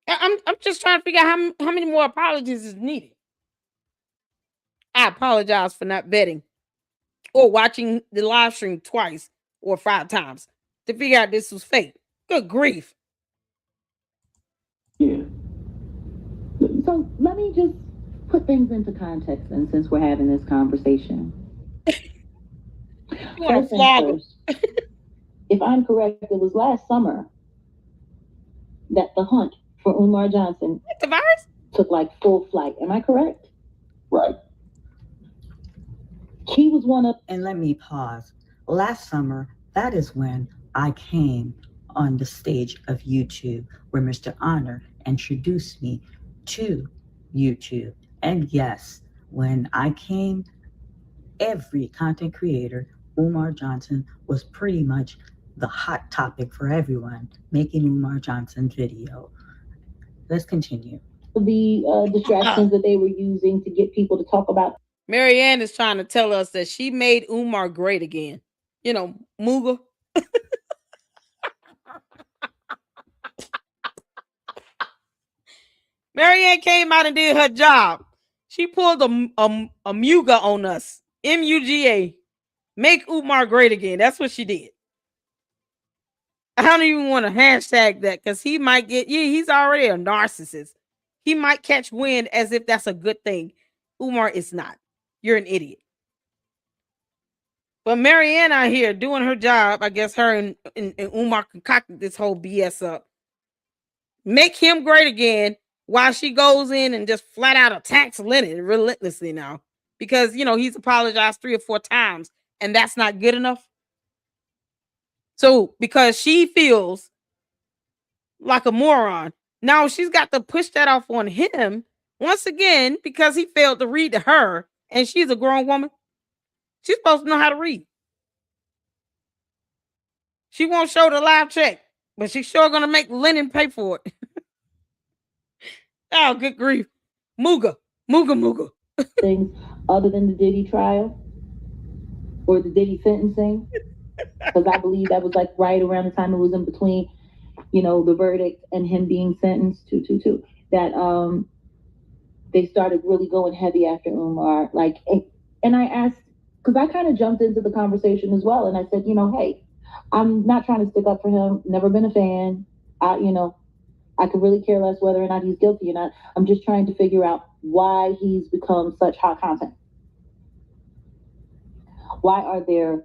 Speaker 1: I'm just trying to figure out how many more apologies is needed. I apologize for not vetting or watching the live stream twice or 5 times to figure out this was fake. Good grief.
Speaker 4: Yeah.
Speaker 2: So let me just put put things into context, and since we're having this conversation, first things first, if I'm correct, it was last summer that the hunt for Umar Johnson took like full flight. Am I correct?
Speaker 4: Right.
Speaker 2: He was one of.
Speaker 3: And let me pause. Last summer, that is when I came on the stage of YouTube, where Mr. Honor introduced me to YouTube. And yes, when I came, every content creator, Umar Johnson was pretty much the hot topic for everyone, making Umar Johnson video. Let's continue.
Speaker 2: The distractions that they were using to get people to talk about.
Speaker 1: Marianne is trying to tell us that she made Umar great again. You know, Muga. Marianne came out and did her job. She pulled a Muga on us. M-U-G-A. Make Umar great again. That's what she did. I don't even want to hashtag that because he might get, he's already a narcissist. He might catch wind as if that's a good thing. Umar is not. You're an idiot. But Marianne out here doing her job. I guess her and Umar concocted this whole BS up. Make him great again while she goes in and just flat out attacks Lenon relentlessly now. Because, he's apologized 3 or 4 times and that's not good enough. So, because she feels like a moron, now she's got to push that off on him once again because he failed to read to her and she's a grown woman. She's supposed to know how to read. She won't show the live check, but she's sure going to make Lenon pay for it. Oh, good grief. Muga.
Speaker 2: Things other than the Diddy trial or the Diddy sentencing. Because I believe that was like right around the time it was in between, the verdict and him being sentenced to that they started really going heavy after Umar. And I asked, because I kind of jumped into the conversation as well, and I said, hey, I'm not trying to stick up for him. Never been a fan. I could really care less whether or not he's guilty or not. I'm just trying to figure out why he's become such hot content. Why are there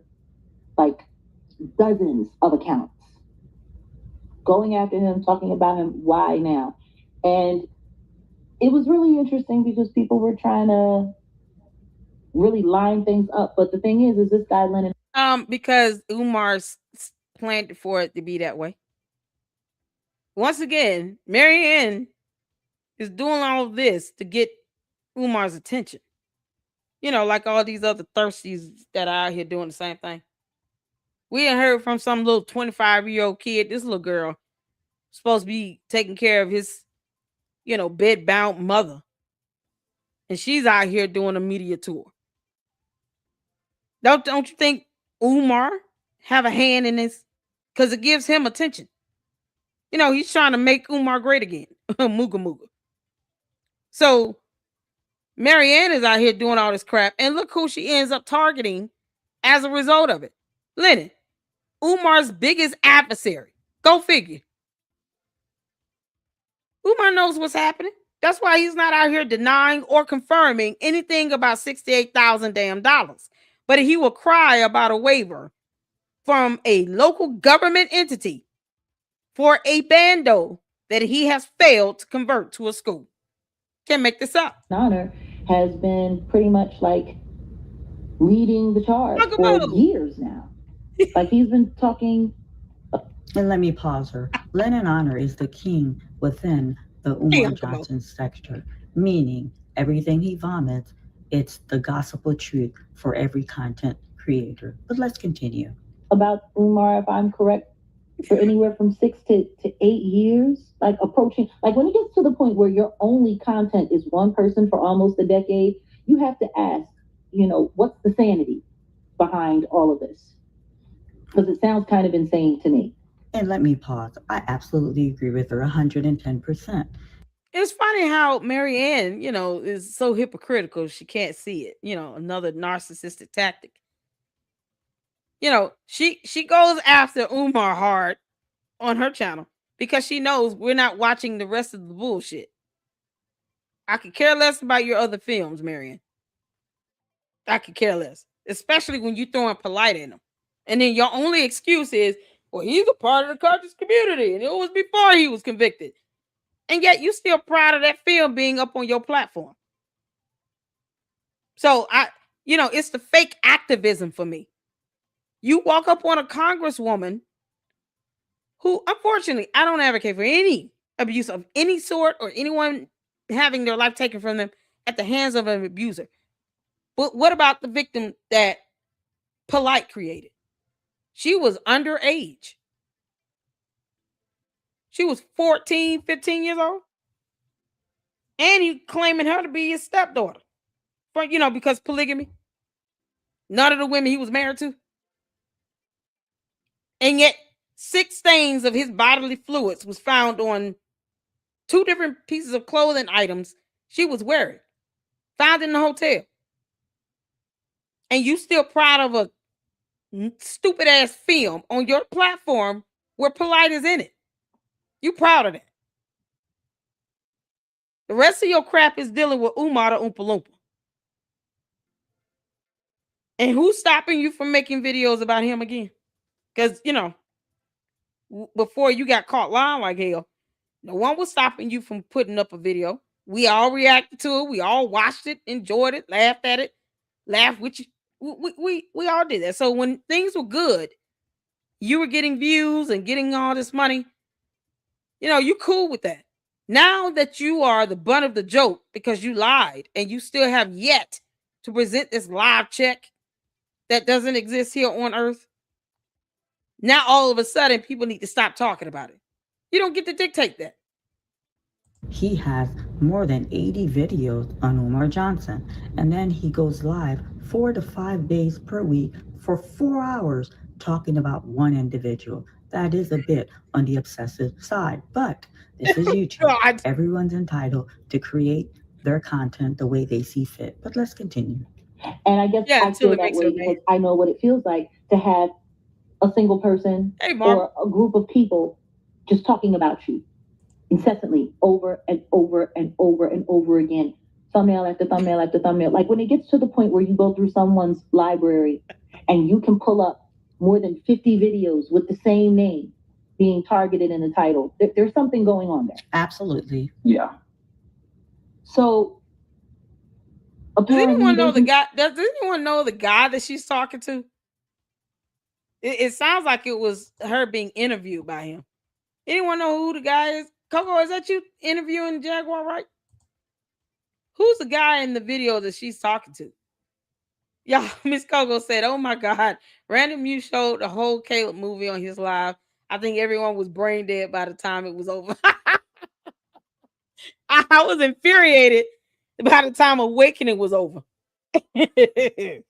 Speaker 2: dozens of accounts going after him, talking about him? Why now? And it was really interesting because people were trying to really line things up. But the thing is this guy Lenon.
Speaker 1: Because Umar's planned for it to be that way. Once again, Marianne is doing all of this to get Umar's attention. Like all these other thirsties that are out here doing the same thing. We ain't heard from some little 25-year-old kid. This little girl supposed to be taking care of his, bed-bound mother. And she's out here doing a media tour. Don't you think Umar have a hand in this? Because it gives him attention. He's trying to make Umar great again. Muga. So Marianne is out here doing all this crap. And look who she ends up targeting as a result of it. Lenon, Umar's biggest adversary. Go figure. Umar knows what's happening. That's why he's not out here denying or confirming anything about $68,000 damn dollars. But he will cry about a waiver from a local government entity for a bando that he has failed to convert to a school. Can't make this up.
Speaker 2: Honor has been pretty much leading the charge for years now. He's been talking.
Speaker 3: And let me pause her. Lenon Honor is the king within the Umar Johnson sector, meaning everything he vomits, it's the gospel truth for every content creator. But let's continue.
Speaker 2: About Umar, if I'm correct, for anywhere from 6 to 8 years, approaching, when it gets to the point where your only content is one person for almost a decade, you have to ask, what's the sanity behind all of this? Because it sounds kind of insane to me.
Speaker 3: And let me pause. I absolutely agree with her 110%.
Speaker 1: It's funny how Marianne, is so hypocritical she can't see it. Another narcissistic tactic. She goes after Umar hard on her channel because she knows we're not watching the rest of the bullshit. I could care less about your other films, Marion. I could care less, especially when you throwing polite in them. And then your only excuse is, well, he's a part of the conscious community, and it was before he was convicted. And yet you still proud of that film being up on your platform. So it's the fake activism for me. You walk up on a congresswoman who, unfortunately, I don't advocate for any abuse of any sort or anyone having their life taken from them at the hands of an abuser. But what about the victim that Polite created? She was underage. She was 14, 15 years old. And he claiming her to be his stepdaughter. Because polygamy. None of the women he was married to. And yet 6 stains of his bodily fluids was found on 2 different pieces of clothing items she was wearing. Found in the hotel. And you still proud of a stupid ass film on your platform where Polite is in it. You proud of that. The rest of your crap is dealing with Umar the Oompa Loompa. And who's stopping you from making videos about him again? Because, before you got caught lying like hell, no one was stopping you from putting up a video. We all reacted to it. We all watched it, enjoyed it, laughed at it, laughed with you. We all did that. So when things were good, you were getting views and getting all this money. You cool with that. Now that you are the butt of the joke because you lied and you still have yet to present this live check that doesn't exist here on Earth, now all of a sudden people need to stop talking about it. You don't get to dictate that.
Speaker 3: He has more than 80 videos on Umar Johnson, and then he goes live 4 to 5 days per week for 4 hours talking about one individual. That is a bit on the obsessive side, but this is YouTube. Everyone's entitled to create their content the way they see fit. But let's continue.
Speaker 2: And I guess I feel that way because I know what it feels like to have a single person or a group of people just talking about you incessantly over and over and over and over again. Thumbnail after thumbnail after thumbnail. Like when it gets to the point where you go through someone's library and you can pull up more than 50 videos with the same name being targeted in the title. There's something going on there.
Speaker 3: Absolutely.
Speaker 4: Yeah.
Speaker 2: So
Speaker 1: does anyone know the guy? Does anyone know the guy that she's talking to? It sounds like it was her being interviewed by him. Anyone know who the guy is? Coco, is that you interviewing Jaguar, right? Who's the guy in the video that she's talking to? Yeah, Miss Coco said, "Oh my God, Random you showed the whole Caleb movie on his live. I think everyone was brain dead by the time it was over." I was infuriated by the time Awakening was over. And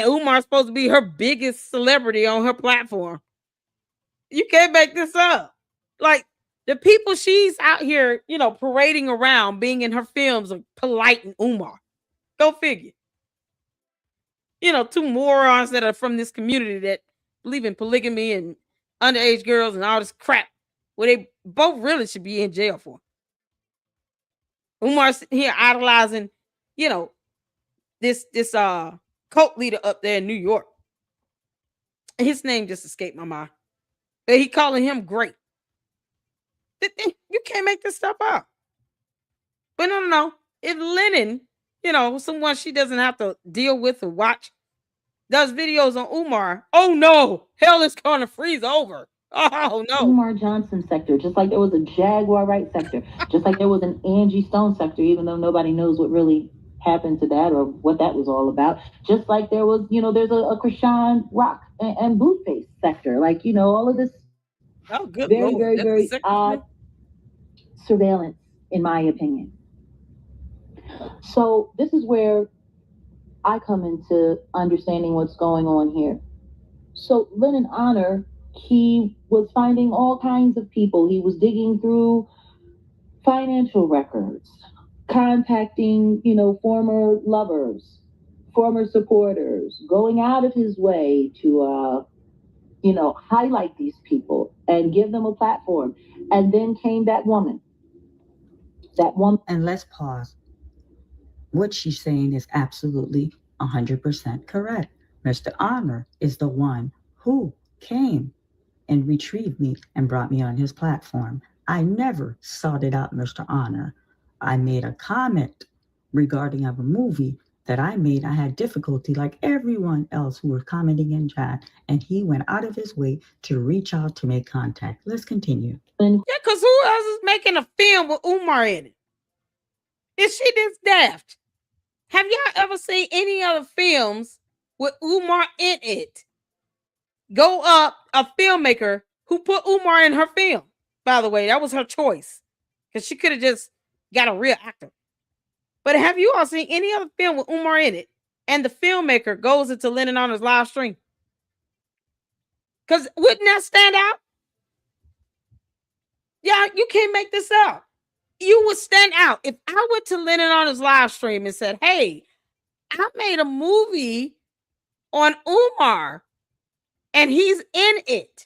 Speaker 1: Umar's supposed to be her biggest celebrity on her platform. You can't make this up. Like the people she's out here, parading around, being in her films are Polite and Umar. Go figure. 2 morons that are from this community that believe in polygamy and underage girls and all this crap, where they both really should be in jail for. Umar's here idolizing, this cult leader up there in New York. His name just escaped my mind. But he calling him great. You can't make this stuff up. But no. If Lenon, someone she doesn't have to deal with or watch, does videos on Umar, oh no, hell is going to freeze over. Oh no.
Speaker 2: Umar Johnson sector, just like there was a Jaguar Wright sector, just like there was an Angie Stone sector, even though nobody knows what really happened to that or what that was all about. Just like there was, there's a Krishan Rock and Blueface sector, like, all of this very odd surveillance, in my opinion. So this is where I come into understanding what's going on here. So Lenon Honor, he was finding all kinds of people. He was digging through financial records, contacting, former lovers, former supporters, going out of his way to, highlight these people and give them a platform. And then came that woman that woman.
Speaker 3: And let's pause. What she's saying is absolutely 100% correct. Mr. Honor is the one who came and retrieved me and brought me on his platform. I never sought it out, Mr. Honor. I made a comment regarding of a movie that I made. I had difficulty like everyone else who was commenting in chat, and he went out of his way to reach out to make contact. Let's continue.
Speaker 1: Yeah, because who else is making a film with Umar in it? Is she this daft? Have y'all ever seen any other films with Umar in it? Go up a filmmaker who put Umar in her film. By the way, that was her choice. Because she could have just got a real actor. But have you all seen any other film with Umar in it and the filmmaker goes into Lenon on his live stream? Because wouldn't that stand out? Yeah, you can't make this up. You would stand out. If I went to Lenon on his live stream and said, hey, I made a movie on Umar and he's in it.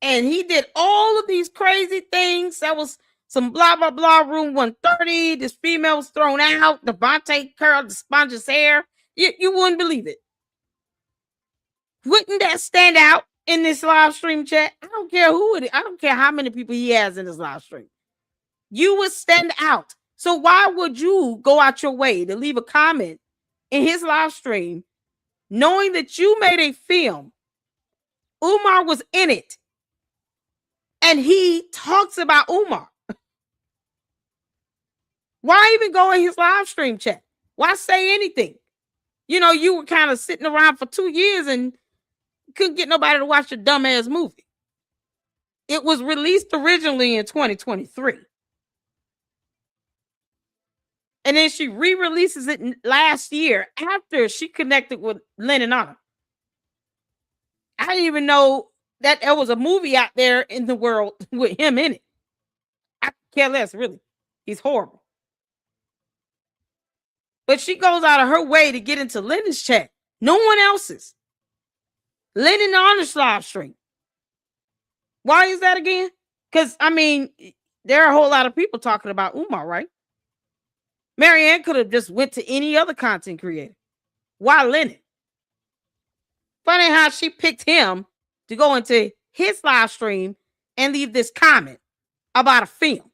Speaker 1: And he did all of these crazy things. That was some blah, blah, blah, room 130. This female was thrown out. Devontae curled the sponge's hair. You wouldn't believe it. Wouldn't that stand out in this live stream chat? I don't care who it is. I don't care how many people he has in his live stream. You would stand out. So why would you go out your way to leave a comment in his live stream knowing that you made a film? Umar was in it. And he talks about Umar. Why even go in his live stream chat? Why say anything? You know, you were kind of sitting around for 2 years and couldn't get nobody to watch your dumbass movie. It was released originally in 2023. And then she re-releases it last year after she connected with Lenon Honor. I didn't even know that there was a movie out there in the world with him in it. I care less, really. He's horrible. But she goes out of her way to get into Lenon's chat. No one else's. Lenon Honor's live stream. Why is that again? Because, I mean, there are a whole lot of people talking about Umar, right? Marianne could have just went to any other content creator. Why Lenon? Funny how she picked him to go into his live stream and leave this comment about a film,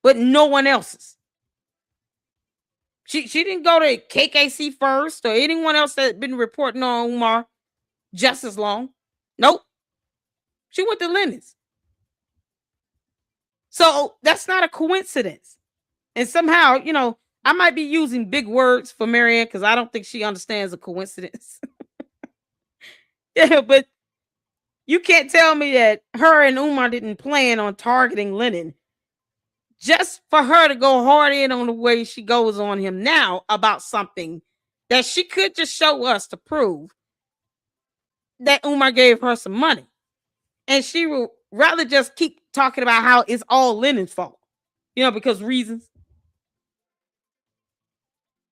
Speaker 1: but no one else's. She didn't go to KKC first or anyone else that had been reporting on Umar just as long. Nope. She went to Lenon's. So that's not a coincidence. And somehow, you know, I might be using big words for Marianne because I don't think she understands a coincidence. Yeah, but you can't tell me that her and Umar didn't plan on targeting Lenon just for her to go hard in on the way she goes on him now about something that she could just show us to prove that Umar gave her some money. And she would rather just keep talking about how it's all Lenon's fault, you know, because reasons.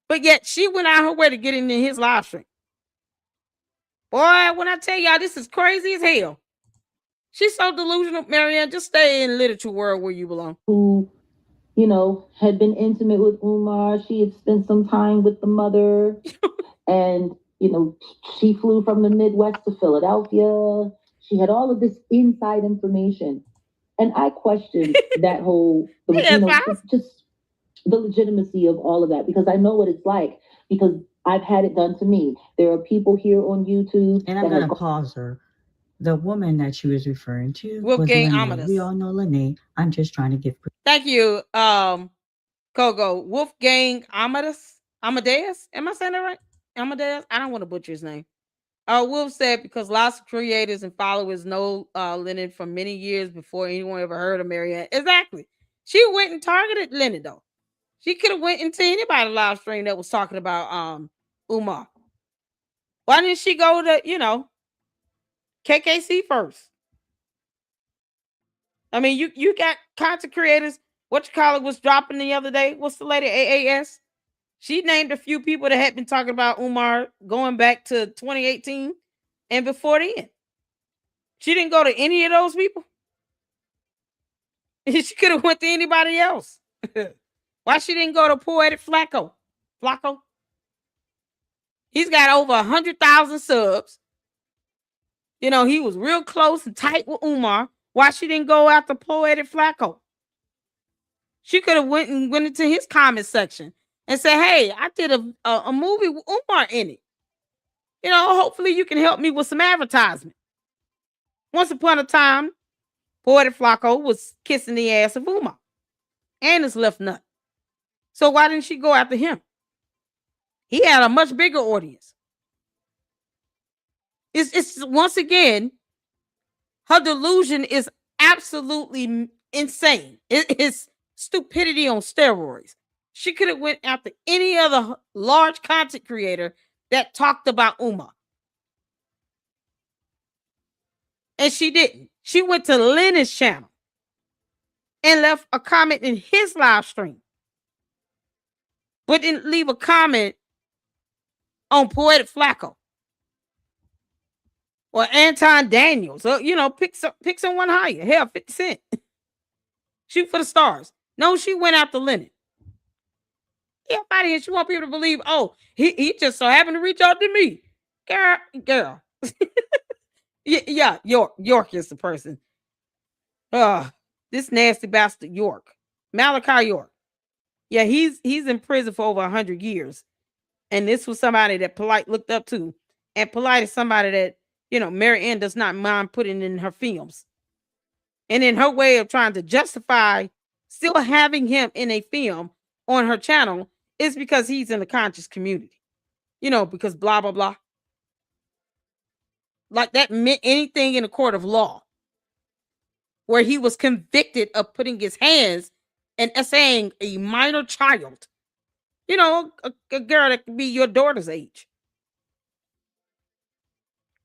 Speaker 1: But yet she went out her way to get into his live stream. Boy, when I tell y'all this is crazy as hell. She's so delusional, Marianne. Just stay in literature world where you belong.
Speaker 2: Who, you know, had been intimate with Umar. She had spent some time with the mother. And, you know, she flew from the Midwest to Philadelphia. She had all of this inside information. And I questioned that whole, just the legitimacy of all of that, because I know what it's like, because I've had it done to me. There are people here on YouTube.
Speaker 3: And I'm going to pause her. The woman that she was referring to
Speaker 1: Wolfgang
Speaker 3: was
Speaker 1: Amadeus.
Speaker 3: We all know Lene. I'm just trying to give.
Speaker 1: Thank you, Kogo. Wolfgang Amadeus. Amadeus? Am I saying that right? Amadeus? I don't want to butcher his name. Wolf said because lots of creators and followers know Lenon for many years before anyone ever heard of Marianne. Exactly. She went and targeted Lenon though. She could have went into anybody live stream that was talking about Umar. Why didn't she go to, you know, KKC first? I mean, you got content creators. What you call it was dropping the other day. What's the lady AAS? She named a few people that had been talking about Umar going back to 2018 and before then. She didn't go to any of those people. She could have went to anybody else. Why she didn't go to Poetic Flacco? Flacco? He's got over 100,000 subs. You know, he was real close and tight with Umar. Why she didn't go after Poetic Flacco? She could have went into his comment section and said, hey, I did a movie with Umar in it. You know, hopefully you can help me with some advertisement. Once upon a time, Poetic Flacco was kissing the ass of Umar and his left nut. So why didn't she go after him? He had a much bigger audience. It's once again, her delusion is absolutely insane. It's stupidity on steroids. She could have went after any other large content creator that talked about Umar. And she didn't. She went to Lenon's channel and left a comment in his live stream, but didn't leave a comment on Poetic Flacco or Anton Daniels. So, you know, pick someone higher. Hell, 50 Cent. Shoot for the stars. No, she went after Lenon. Yeah, buddy, and she want people to believe, oh, he just so happened to reach out to me. Girl. Yeah, York is the person. This nasty bastard York. Malachi York. Yeah, he's in prison for over 100 years. And this was somebody that Polite looked up to. And Polite is somebody that, you know, Mary Ann does not mind putting in her films. And in her way of trying to justify still having him in a film on her channel is because he's in the conscious community. You know, because blah, blah, blah. Like that meant anything in a court of law where he was convicted of putting his hands and essaying a minor child. You know, a girl that could be your daughter's age.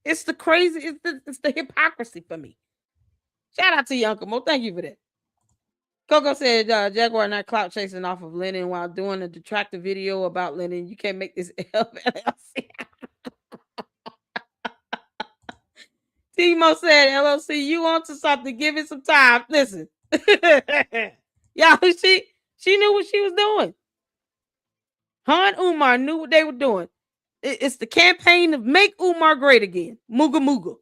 Speaker 1: It's the crazy, it's the hypocrisy for me. Shout out to you, Uncle Mo. Thank you for that. Coco said Jaguar not clout chasing off of Lenon while doing a detractor video about Lenon. You can't make this LLC. Timo said, LLC, you on to something. Give it some time. Listen. Y'all, she knew what she was doing. Her and Umar knew what they were doing. It's the campaign to make Umar great again. Mooga Mooga.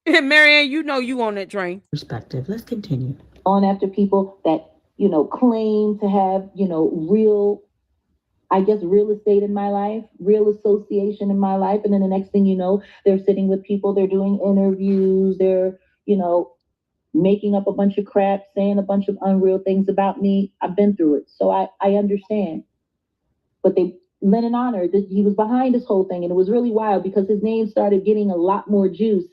Speaker 1: And Marianne, you know you on that train.
Speaker 3: Perspective. Let's continue.
Speaker 2: On after people that, you know, claim to have, you know, real estate in my life, real association in my life. And then the next thing you know, they're sitting with people, they're doing interviews, they're, you know, making up a bunch of crap, saying a bunch of unreal things about me. I've been through it. So I understand. But Lenon honored that he was behind this whole thing. And it was really wild because his name started getting a lot more juice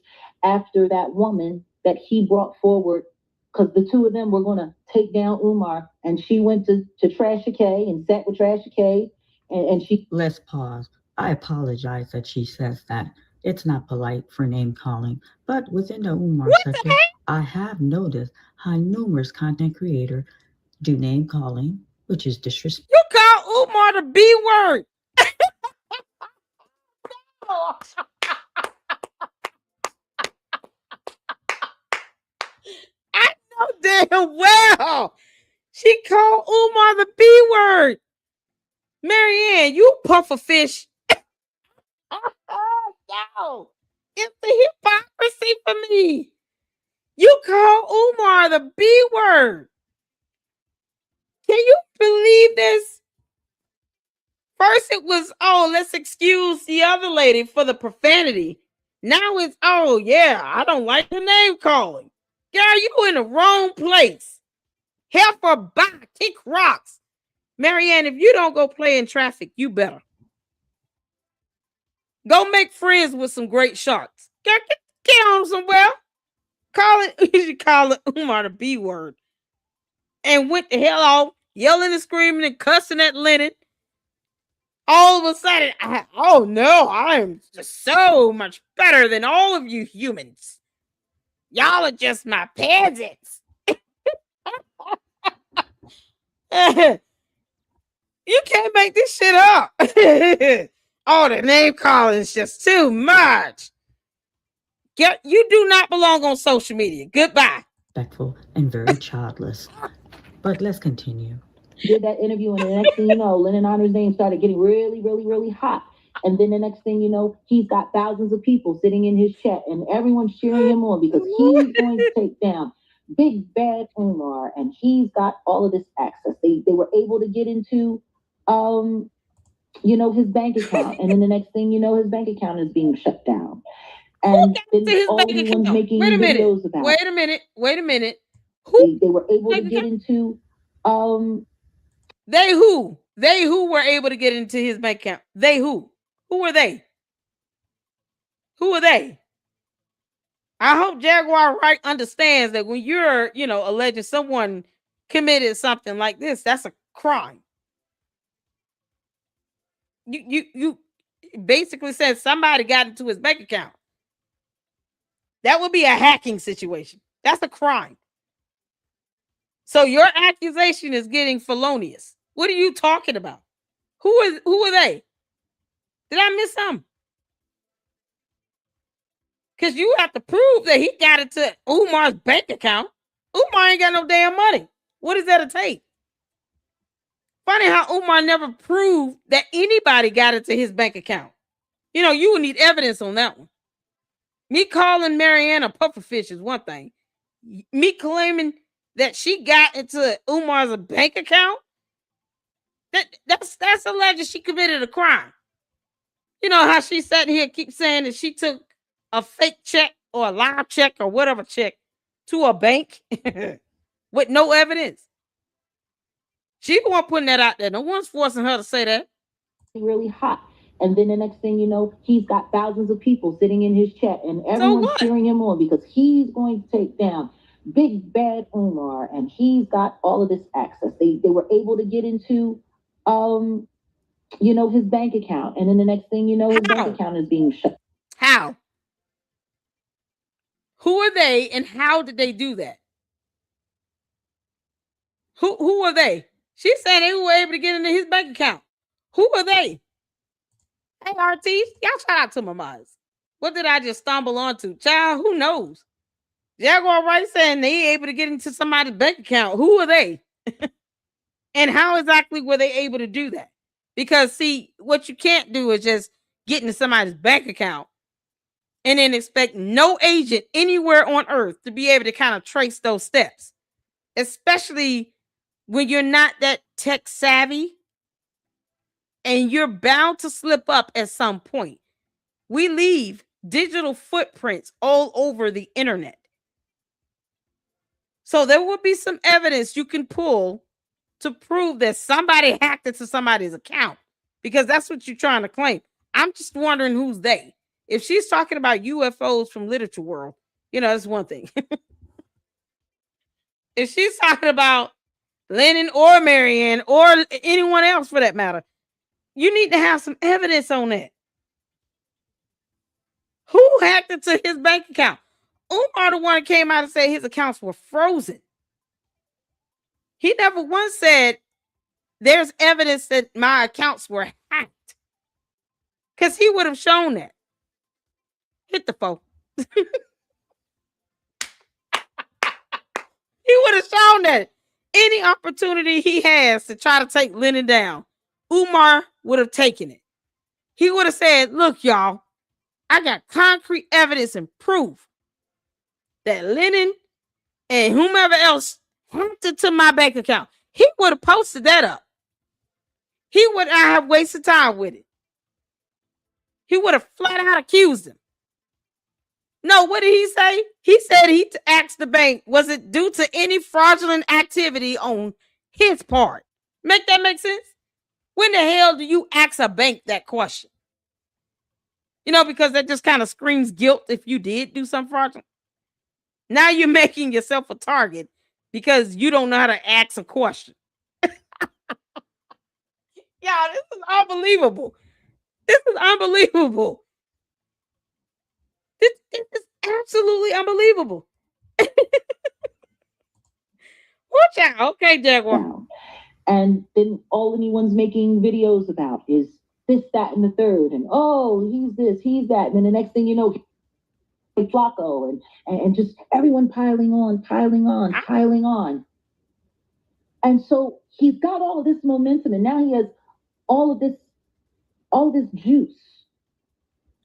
Speaker 2: after that woman that he brought forward, because the two of them were going to take down Umar. And she went to Trasha K and sat with Trasha K. And she...
Speaker 3: Let's pause. I apologize that she says that. It's not polite for name calling. But within the Umar sector, I have noticed how numerous content creators do name calling, which is disrespectful.
Speaker 1: You call Umar the B word. I know damn well she called Umar the B word. Marianne, you puffer fish. No, it's the hypocrisy for me. You call Umar the B word. Can you believe this? First it was, oh, let's excuse the other lady for the profanity. Now it's, oh, yeah, I don't like the name calling. Girl, you in the wrong place. Heifer back, kick rocks. Marianne, if you don't go play in traffic, you better. Go make friends with some great sharks. Girl, get on somewhere. You should call it Umar the B word. And went the hell off, yelling and screaming and cussing at Lenon. All of a sudden, oh no, I'm just so much better than all of you humans. Y'all are just my peasants. You can't make this shit up. Oh, the name calling is just too much. You do not belong on social media. Goodbye.
Speaker 3: Respectful and very childless. But let's continue.
Speaker 2: did that interview, and the next thing you know, Lenon Honor's name started getting really, really, really hot. And then the next thing you know, he's got thousands of people sitting in his chat, and everyone's cheering him on because he's going to take down big bad Umar, and he's got all of this access. They were able to get into his bank account, and then the next thing you know, his bank account is being shut down. And
Speaker 1: who got to his bank account?
Speaker 2: making videos about.
Speaker 1: Wait a minute.
Speaker 2: Who they were able to get into
Speaker 1: They who were able to get into his bank account? They who? Who were they? Who are they? I hope Jaguar Wright understands that when you're, alleging someone committed something like this, that's a crime. You basically said somebody got into his bank account. That would be a hacking situation. That's a crime. So your accusation is getting felonious. What are you talking about? Who are they? Did I miss something? Because you have to prove that he got it to Umar's bank account. Umar ain't got no damn money. What is that to take? Funny how Umar never proved that anybody got it to his bank account. You would need evidence on that one. Me calling Marianne a pufferfish is one thing. Me claiming that she got into Umar's bank account, that's alleged she committed a crime. You know how she sat here keep saying that she took a fake check or a live check or whatever check to a bank with no evidence. She the one putting that out there. No one's forcing her to say that.
Speaker 2: Really hot. And then the next thing you know, he's got thousands of people sitting in his chat, and everyone's cheering him on because he's going to take down big bad Umar, and he's got all of this access. They were able to get into his bank account, and then the next thing you know, his bank account is being shut.
Speaker 1: How? Who are they, and how did they do that? Who are they? She said they were able to get into his bank account. Who are they? Hey, RT, y'all shout out to my moms. What did I just stumble onto? Child, who knows? Jaguar Wright saying they able to get into somebody's bank account. Who are they? And how exactly were they able to do that? Because, see, what you can't do is just get into somebody's bank account and then expect no agent anywhere on earth to be able to kind of trace those steps, especially when you're not that tech savvy and you're bound to slip up at some point. We leave digital footprints all over the internet. So there will be some evidence you can pull to prove that somebody hacked into somebody's account, because that's what you're trying to claim. I'm just wondering who's they. If she's talking about UFOs from literature world, that's one thing. If she's talking about Lenon or Marianne or anyone else for that matter, you need to have some evidence on that. Who hacked into his bank account? Umar the one that came out and said his accounts were frozen. He never once said there's evidence that my accounts were hacked, because he would have shown that. Hit the phone. He would have shown that. Any opportunity he has to try to take Lenon down, Umar would have taken it. He would have said, look, y'all, I got concrete evidence and proof that Lenon and whomever else hacked into my bank account. He would have posted that up. He would not have wasted time with it. He would have flat out accused him. No, what did he say? He said he asked the bank, was it due to any fraudulent activity on his part? Make that make sense? When the hell do you ask a bank that question? Because that just kind of screams guilt if you did do something fraudulent. Now you're making yourself a target because you don't know how to ask a question. Yeah, this is unbelievable. This is unbelievable. This is absolutely unbelievable. Watch out. Okay, Jaguar.
Speaker 2: And then all anyone's making videos about is this, that, and the third. And, oh, he's this, he's that. And then the next thing you know, Flacco and just everyone piling on. And so he's got all of this momentum, and now he has all of this juice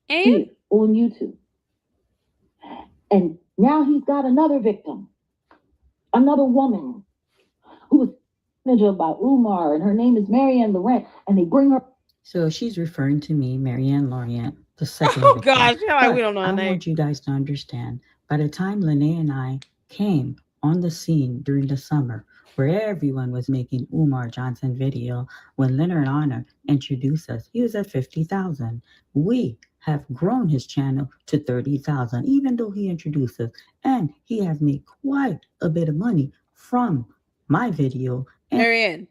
Speaker 2: here on YouTube. And now he's got another victim, another woman who was managed by Umar, and her name is Marianne Laurent, and they bring her.
Speaker 3: So she's referring to me, Marianne Laurent, the second
Speaker 1: Oh
Speaker 3: victim.
Speaker 1: gosh, like we don't know her
Speaker 3: I
Speaker 1: name.
Speaker 3: want you guys to understand, by the time Lene and I came on the scene during the summer, where everyone was making Umar Johnson video, when Leonard Honor introduced us, he was at 50,000. We have grown his channel to 30,000, even though he introduced us, and he has made quite a bit of money from my video.
Speaker 1: Marianne,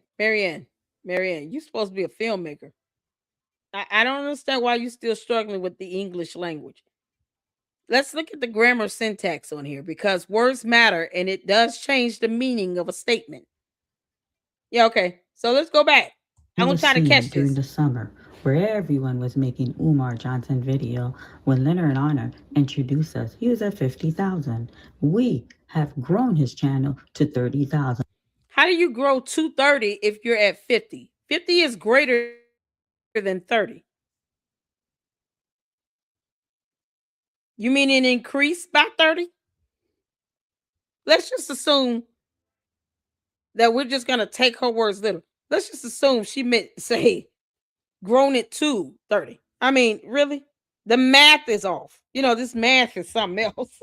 Speaker 1: you're supposed to be a filmmaker. I don't understand why you're still struggling with the English language. Let's look at the grammar syntax on here, because words matter and it does change the meaning of a statement. Yeah, okay. So let's go back. I'm going to try to catch this.
Speaker 3: During the summer, where everyone was making Umar Johnson video, when Leonard Honor introduced us, he was at 50,000. We have grown his channel to 30,000.
Speaker 1: How do you grow to 30 if you're at 50? 50 is greater than 30. You mean an increase by 30? Let's just assume that we're just going to take her words literal. Let's just assume she meant say grown it to 30. I mean, really? The math is off. You know, this math is something else.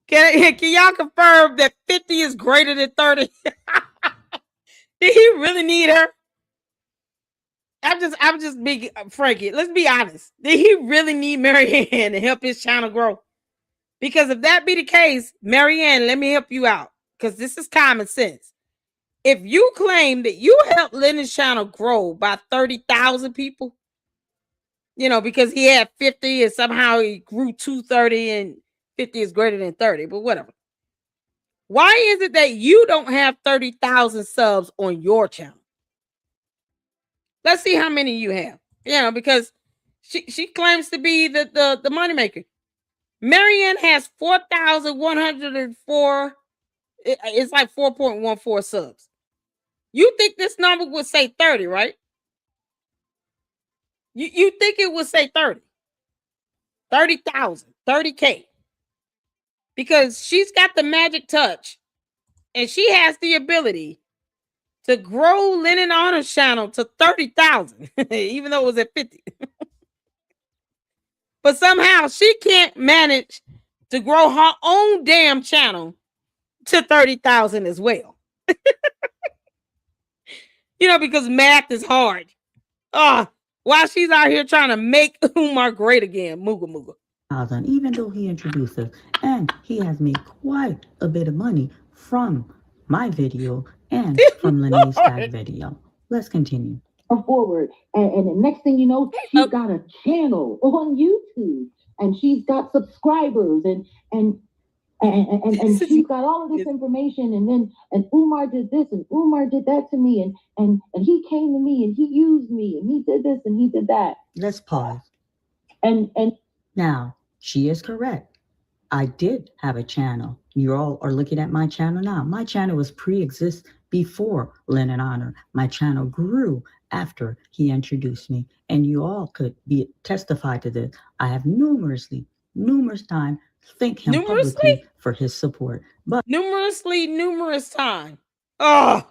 Speaker 1: Can y'all confirm that 50 is greater than 30? Did he really need her? I'm just being Frankie. Let's be honest. Did he really need Marianne to help his channel grow? Because if that be the case, Marianne, let me help you out. Because this is common sense. If you claim that you helped Lennon's channel grow by 30,000 people, you know, because he had 50 and somehow he grew to 30 and 50 is greater than 30, but whatever. Why is it that you don't have 30,000 subs on your channel? Let's see how many you have. You know, because she claims to be the moneymaker. Marianne has 4,104. It's like 4.14 subs. You think this number would say 30, right? You think it would say 30. 30,000, 30K. Because she's got the magic touch and she has the ability to grow Lenon Honor's channel to 30,000, even though it was at 50. But somehow she can't manage to grow her own damn channel to 30,000 as well. You know, because math is hard. While she's out here trying to make Umar great again. Mooga mooga.
Speaker 3: Even though he introduced us, and he has made quite a bit of money from my video and from Lene's tag video. Let's continue.
Speaker 2: Forward, and the next thing you know, she's got a channel on YouTube, and she's got subscribers, and she's got all of this information, and Umar did this and Umar did that to me, and he came to me and he used me and he did this and he did that.
Speaker 3: Let's pause.
Speaker 2: And
Speaker 3: now she is correct. I did have a channel. You all are looking at my channel now. My channel was pre-exist before Lenon Honor. My channel grew after he introduced me, and you all could be testify to this. I have numerous times thank him publicly for his support. But
Speaker 1: numerous time. Oh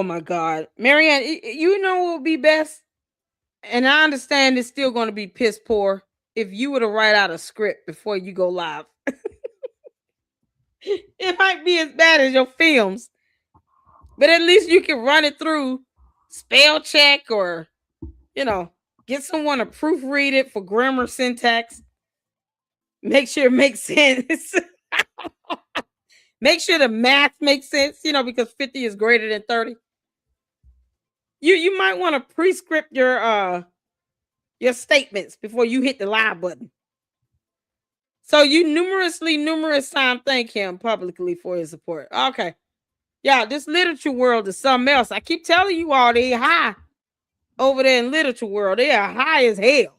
Speaker 1: my God. Marianne, you know what would be best? And I understand it's still going to be piss poor if you were to write out a script before you go live. It might be as bad as your films, but at least you can run it through spell check or, you know, get someone to proofread it for grammar syntax. Make sure it makes sense. Make sure the math makes sense, you know, because 50 is greater than 30. You might want to prescript your statements before you hit the live button. So you numerous times thank him publicly for his support. Okay. Yeah, this literature world is something else. I keep telling you all they high over there in literature world. They are high as hell,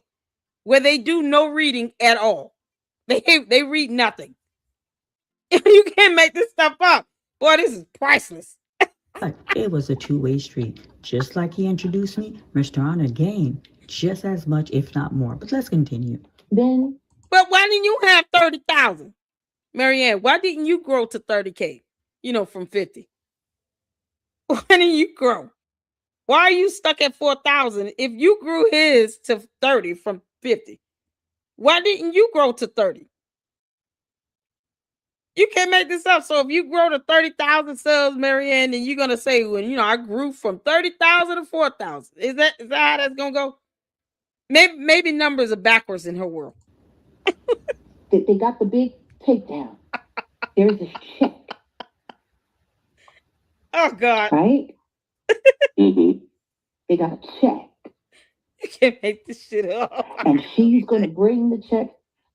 Speaker 1: where they do no reading at all. They read nothing. You can't make this stuff up. Boy, this is priceless.
Speaker 3: But it was a two-way street. Just like he introduced me, Mr. Honor gained just as much, if not more. But let's continue.
Speaker 2: Then.
Speaker 1: But why didn't you have 30,000? Marianne, why didn't you grow to 30K? From 50. Why didn't you grow? Why are you stuck at 4,000 if you grew his to 30 from 50? Why didn't you grow to 30? You can't make this up. So if you grow to 30,000 subs, Marianne, then you're gonna say, "Well, I grew from 30,000 to 4,000." Is that how that's gonna go? Maybe numbers are backwards in her world.
Speaker 2: They got the big takedown. There's a check.
Speaker 1: Oh God!
Speaker 2: Right?
Speaker 4: Mm-hmm.
Speaker 2: They got a check.
Speaker 1: You can't make this shit up.
Speaker 2: And she's gonna bring the check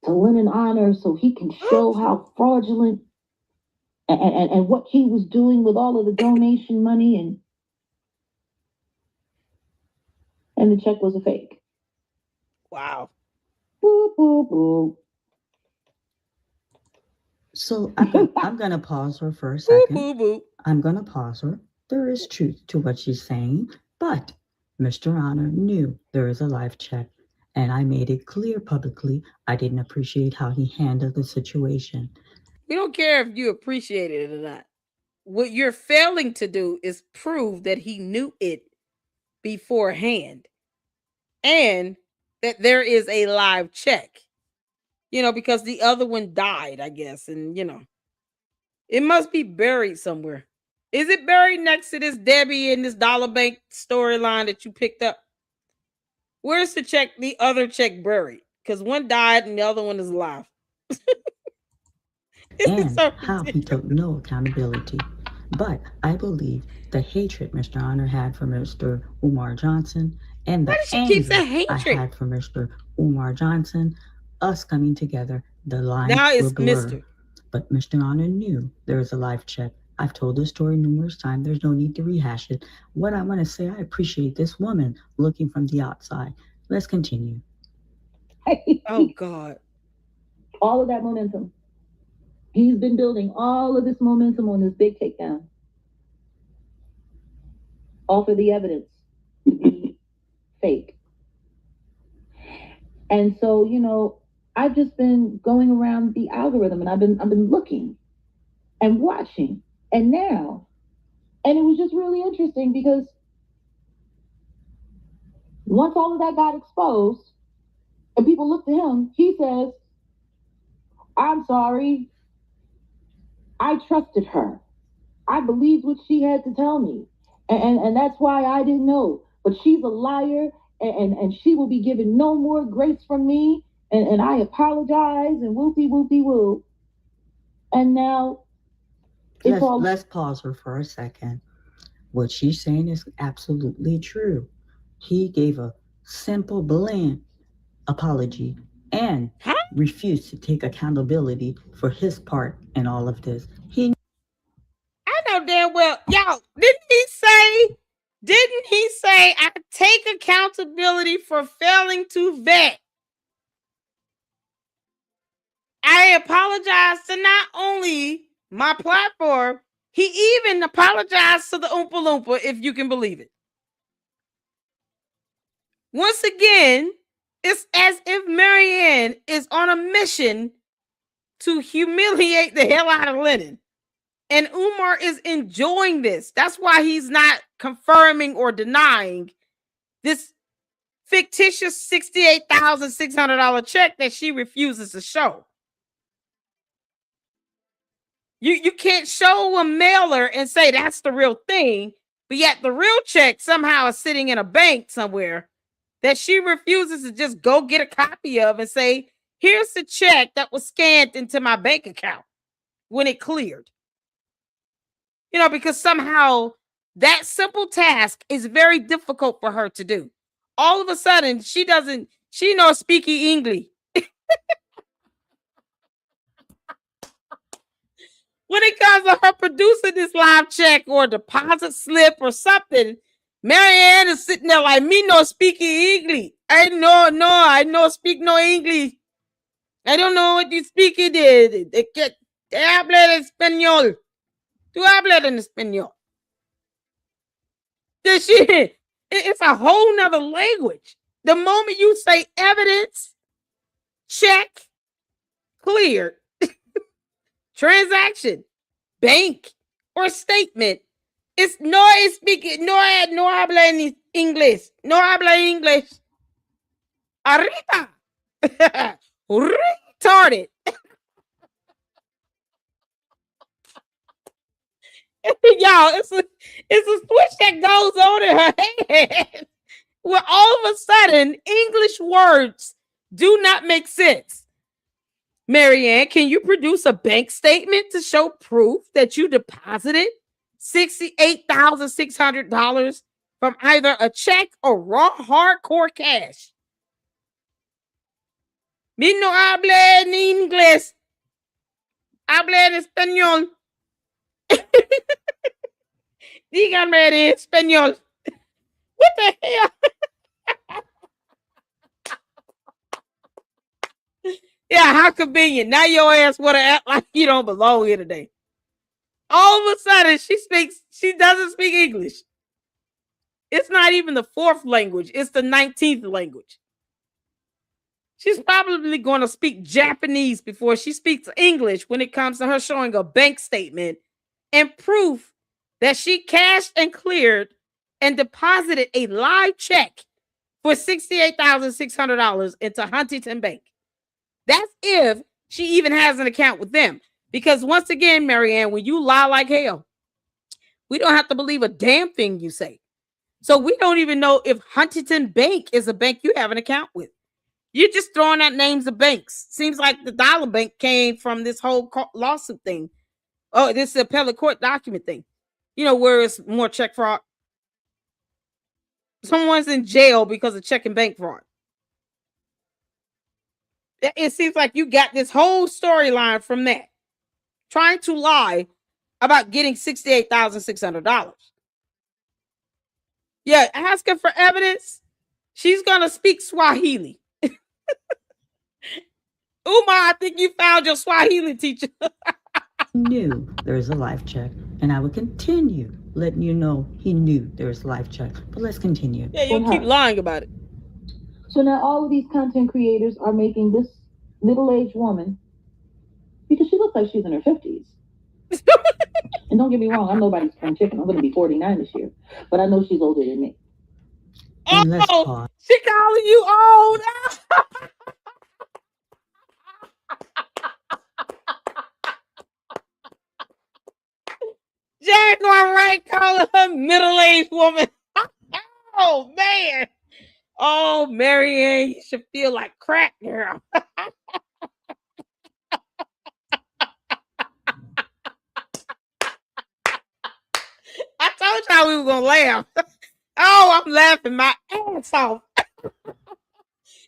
Speaker 2: to Lenon Honor so he can show how fraudulent and what he was doing with all of the donation money, and the check was a fake.
Speaker 1: Wow.
Speaker 2: Boo, boo, boo.
Speaker 3: So I'm gonna pause her for a second.
Speaker 1: Boo, boo, boo.
Speaker 3: I'm gonna pause her. There is truth to what she's saying, but Mr. Honor knew there is a live check, and I made it clear publicly I didn't appreciate how he handled the situation.
Speaker 1: We don't care if you appreciate it or not. What you're failing to do is prove that he knew it beforehand and that there is a live check. Because the other one died, I guess, and it must be buried somewhere. Is it buried next to this Debbie and this dollar bank storyline that you picked up? Where's the other check buried? Because one died and the other one is alive.
Speaker 3: And so how he took no accountability. But I believe the hatred Mr. Honor had for Mr. Umar Johnson and the anger I had for Mr. Umar Johnson, us coming together, the lines will blur. Mr. But Mr. Honor knew there was a live check. I've told this story numerous times. There's no need to rehash it. What I want to say, I appreciate this woman looking from the outside. Let's continue.
Speaker 1: Oh, God.
Speaker 2: All of that momentum. He's been building all of this momentum on this big takedown. All for the evidence. Fake. And so, I've just been going around the algorithm and I've been looking and watching. And now, and it was just really interesting because once all of that got exposed and people looked at him, he says, "I'm sorry. I trusted her. I believed what she had to tell me. And that's why I didn't know. But she's a liar and she will be given no more grace from me. And I apologize and whoopie-whoopie-whoop." And now
Speaker 3: let's pause her for a second. What she's saying is absolutely true. He gave a simple, bland apology and refused to take accountability for his part in all of this. I
Speaker 1: know damn well, y'all, didn't he say, "I take accountability for failing to vet"? I apologize to not only my platform, he even apologized to the Oompa Loompa, if you can believe it. Once again, it's as if Marianne is on a mission to humiliate the hell out of Lenon. And Umar is enjoying this. That's why he's not confirming or denying this fictitious $68,600 check that she refuses to show. You can't show a mailer and say that's the real thing, but yet the real check somehow is sitting in a bank somewhere that she refuses to just go get a copy of and say, "Here's the check that was scanned into my bank account when it cleared." Because somehow that simple task is very difficult for her to do. All of a sudden, she knows speaking English. When it comes to her producing this live check or deposit slip or something, Marianne is sitting there like, "Me no speaking English. I know speak no English." I don't know what you speak. Te habla en español. Tú hablas en español. This shit, it's a whole nother language. The moment you say evidence, check, cleared, transaction, bank, or statement, it's no speaking, no habla en inglés. No habla inglés. Arriba. Retarded. Y'all, it's a switch that goes on in her head where all of a sudden English words do not make sense. Marianne, can you produce a bank statement to show proof that you deposited $68,600 from either a check or raw hardcore cash? Mi no habla en inglés. Habla en español. Dígame en español. What the hell? Yeah, how convenient. Now your ass want to act like you don't belong here today. All of a sudden, she doesn't speak English. It's not even the 4th language. It's the 19th language. She's probably going to speak Japanese before she speaks English when it comes to her showing a bank statement and proof that she cashed and cleared and deposited a live check for $68,600 into Huntington Bank. That's if she even has an account with them. Because once again, Marianne, when you lie like hell, we don't have to believe a damn thing you say. So we don't even know if Huntington Bank is a bank you have an account with. You're just throwing out names of banks. Seems like the dollar bank came from this whole lawsuit thing. Oh, this appellate court document thing. You know, where it's more check fraud. Someone's in jail because of check and bank fraud. It seems like you got this whole storyline from that. Trying to lie about getting $68,600. Yeah, ask her for evidence. She's going to speak Swahili. Umar, I think you found your Swahili teacher.
Speaker 3: Knew there was a life check, and I would continue letting you know he knew there was a life check. But let's continue.
Speaker 1: Yeah, you'll keep lying about it.
Speaker 2: So now all of these content creators are making this middle-aged woman, because she looks like she's in her 50s. And don't get me wrong, I'm nobody's spring chicken. I'm going to be 49 this year. But I know she's older than me.
Speaker 1: Oh, she calling you old. Jaguar Wright calling her middle-aged woman. Oh, man. Oh, Marianne, you should feel like crack, girl. I told y'all we were going to laugh. Oh, I'm laughing my ass off.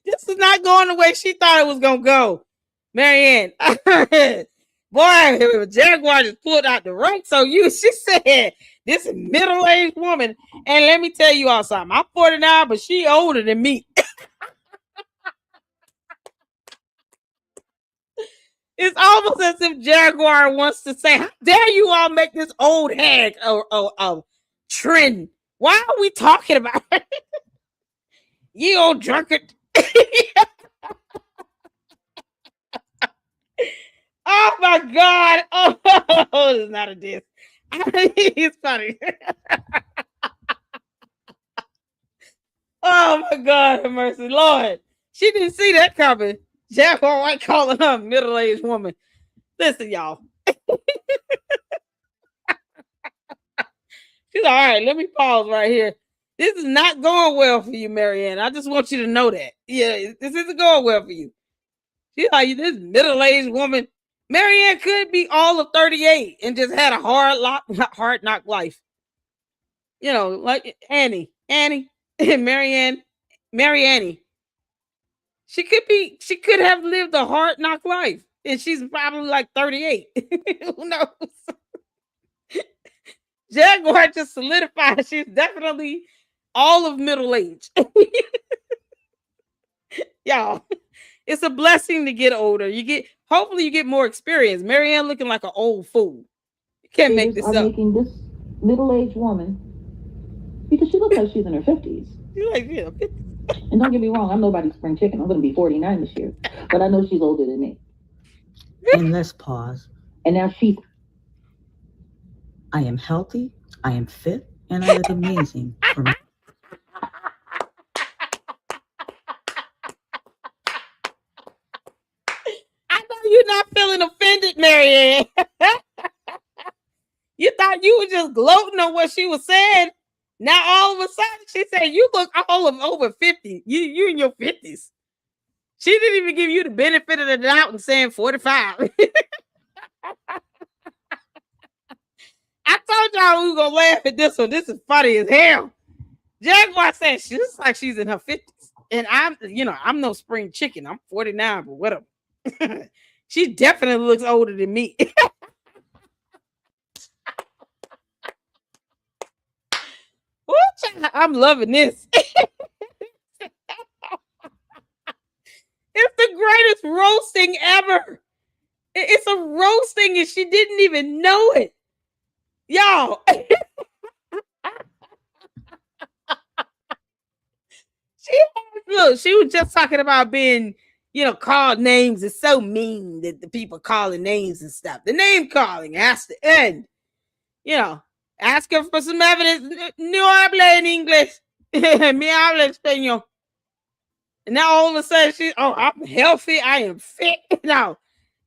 Speaker 1: This is not going the way she thought it was going to go. Marianne. Boy, Jaguar just pulled out the rank. So she said, this is middle-aged woman. And let me tell you all something. I'm 49, but she older than me. It's almost as if Jaguar wants to say, how dare you all make this old hag a trend? Why are we talking about it? You old drunkard. Oh my God. Oh, it's not a diss. It's funny. Oh my God, have mercy. Lord. She didn't see that coming. Jaguar White calling her a middle-aged woman. Listen, y'all. She's all right. Let me pause right here. This is not going well for you, Marianne. I just want you to know that. Yeah, this isn't going well for you. She's like, this middle-aged woman. Marianne could be all of 38 and just had a hard knock life. You know, like Annie, Marianne. She could have lived a hard knock life. And she's probably like 38. Who knows? Jaguar just solidified she's definitely all of middle age. Y'all, It's a blessing to get older. Hopefully you get more experience. Marianne looking like an old fool. You can't make this
Speaker 2: are
Speaker 1: up.
Speaker 2: Making this middle-aged woman, because she looks like she's in her 50s.
Speaker 1: She's like, yeah, 50s.
Speaker 2: And don't get me wrong, I'm nobody's spring chicken. I'm going to be 49 this year. But I know she's older than me.
Speaker 3: And let's pause.
Speaker 2: And now
Speaker 3: I am healthy, I am fit, and I look amazing for my...
Speaker 1: I know you're not feeling offended, Marianne. You thought you were just gloating on what she was saying. Now all of a sudden she said you look all of over 50. You in your 50s. She didn't even give you the benefit of the doubt and saying 45. I told y'all we were gonna laugh at this one. This is funny as hell. Jaguar said she looks like she's in her 50s. And I'm no spring chicken. I'm 49, but whatever. She definitely looks older than me. I'm loving this. It's the greatest roasting ever. It's a roasting and she didn't even know it. Y'all. She was just talking about being, called names is so mean that the people calling names and stuff. The name calling has to end. Ask her for some evidence. No habla en inglés. Me habla español. And now all of a sudden I'm healthy. I am fit. Now,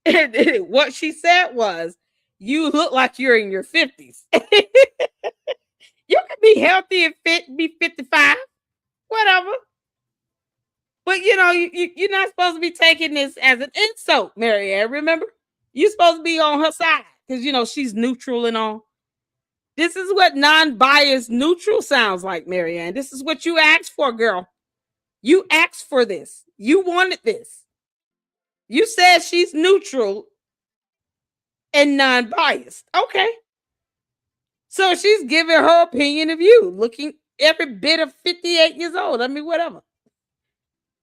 Speaker 1: what she said was, you look like you're in your 50s. You can be healthy and fit and be 55. Whatever. But, you're not supposed to be taking this as an insult, Marianne. Remember? You're supposed to be on her side because, she's neutral and all. This is what non-biased neutral sounds like, Marianne. This is what you asked for, girl. You asked for this. You wanted this. You said she's neutral and non-biased. Okay. So she's giving her opinion of you, looking every bit of 58 years old. I mean, whatever.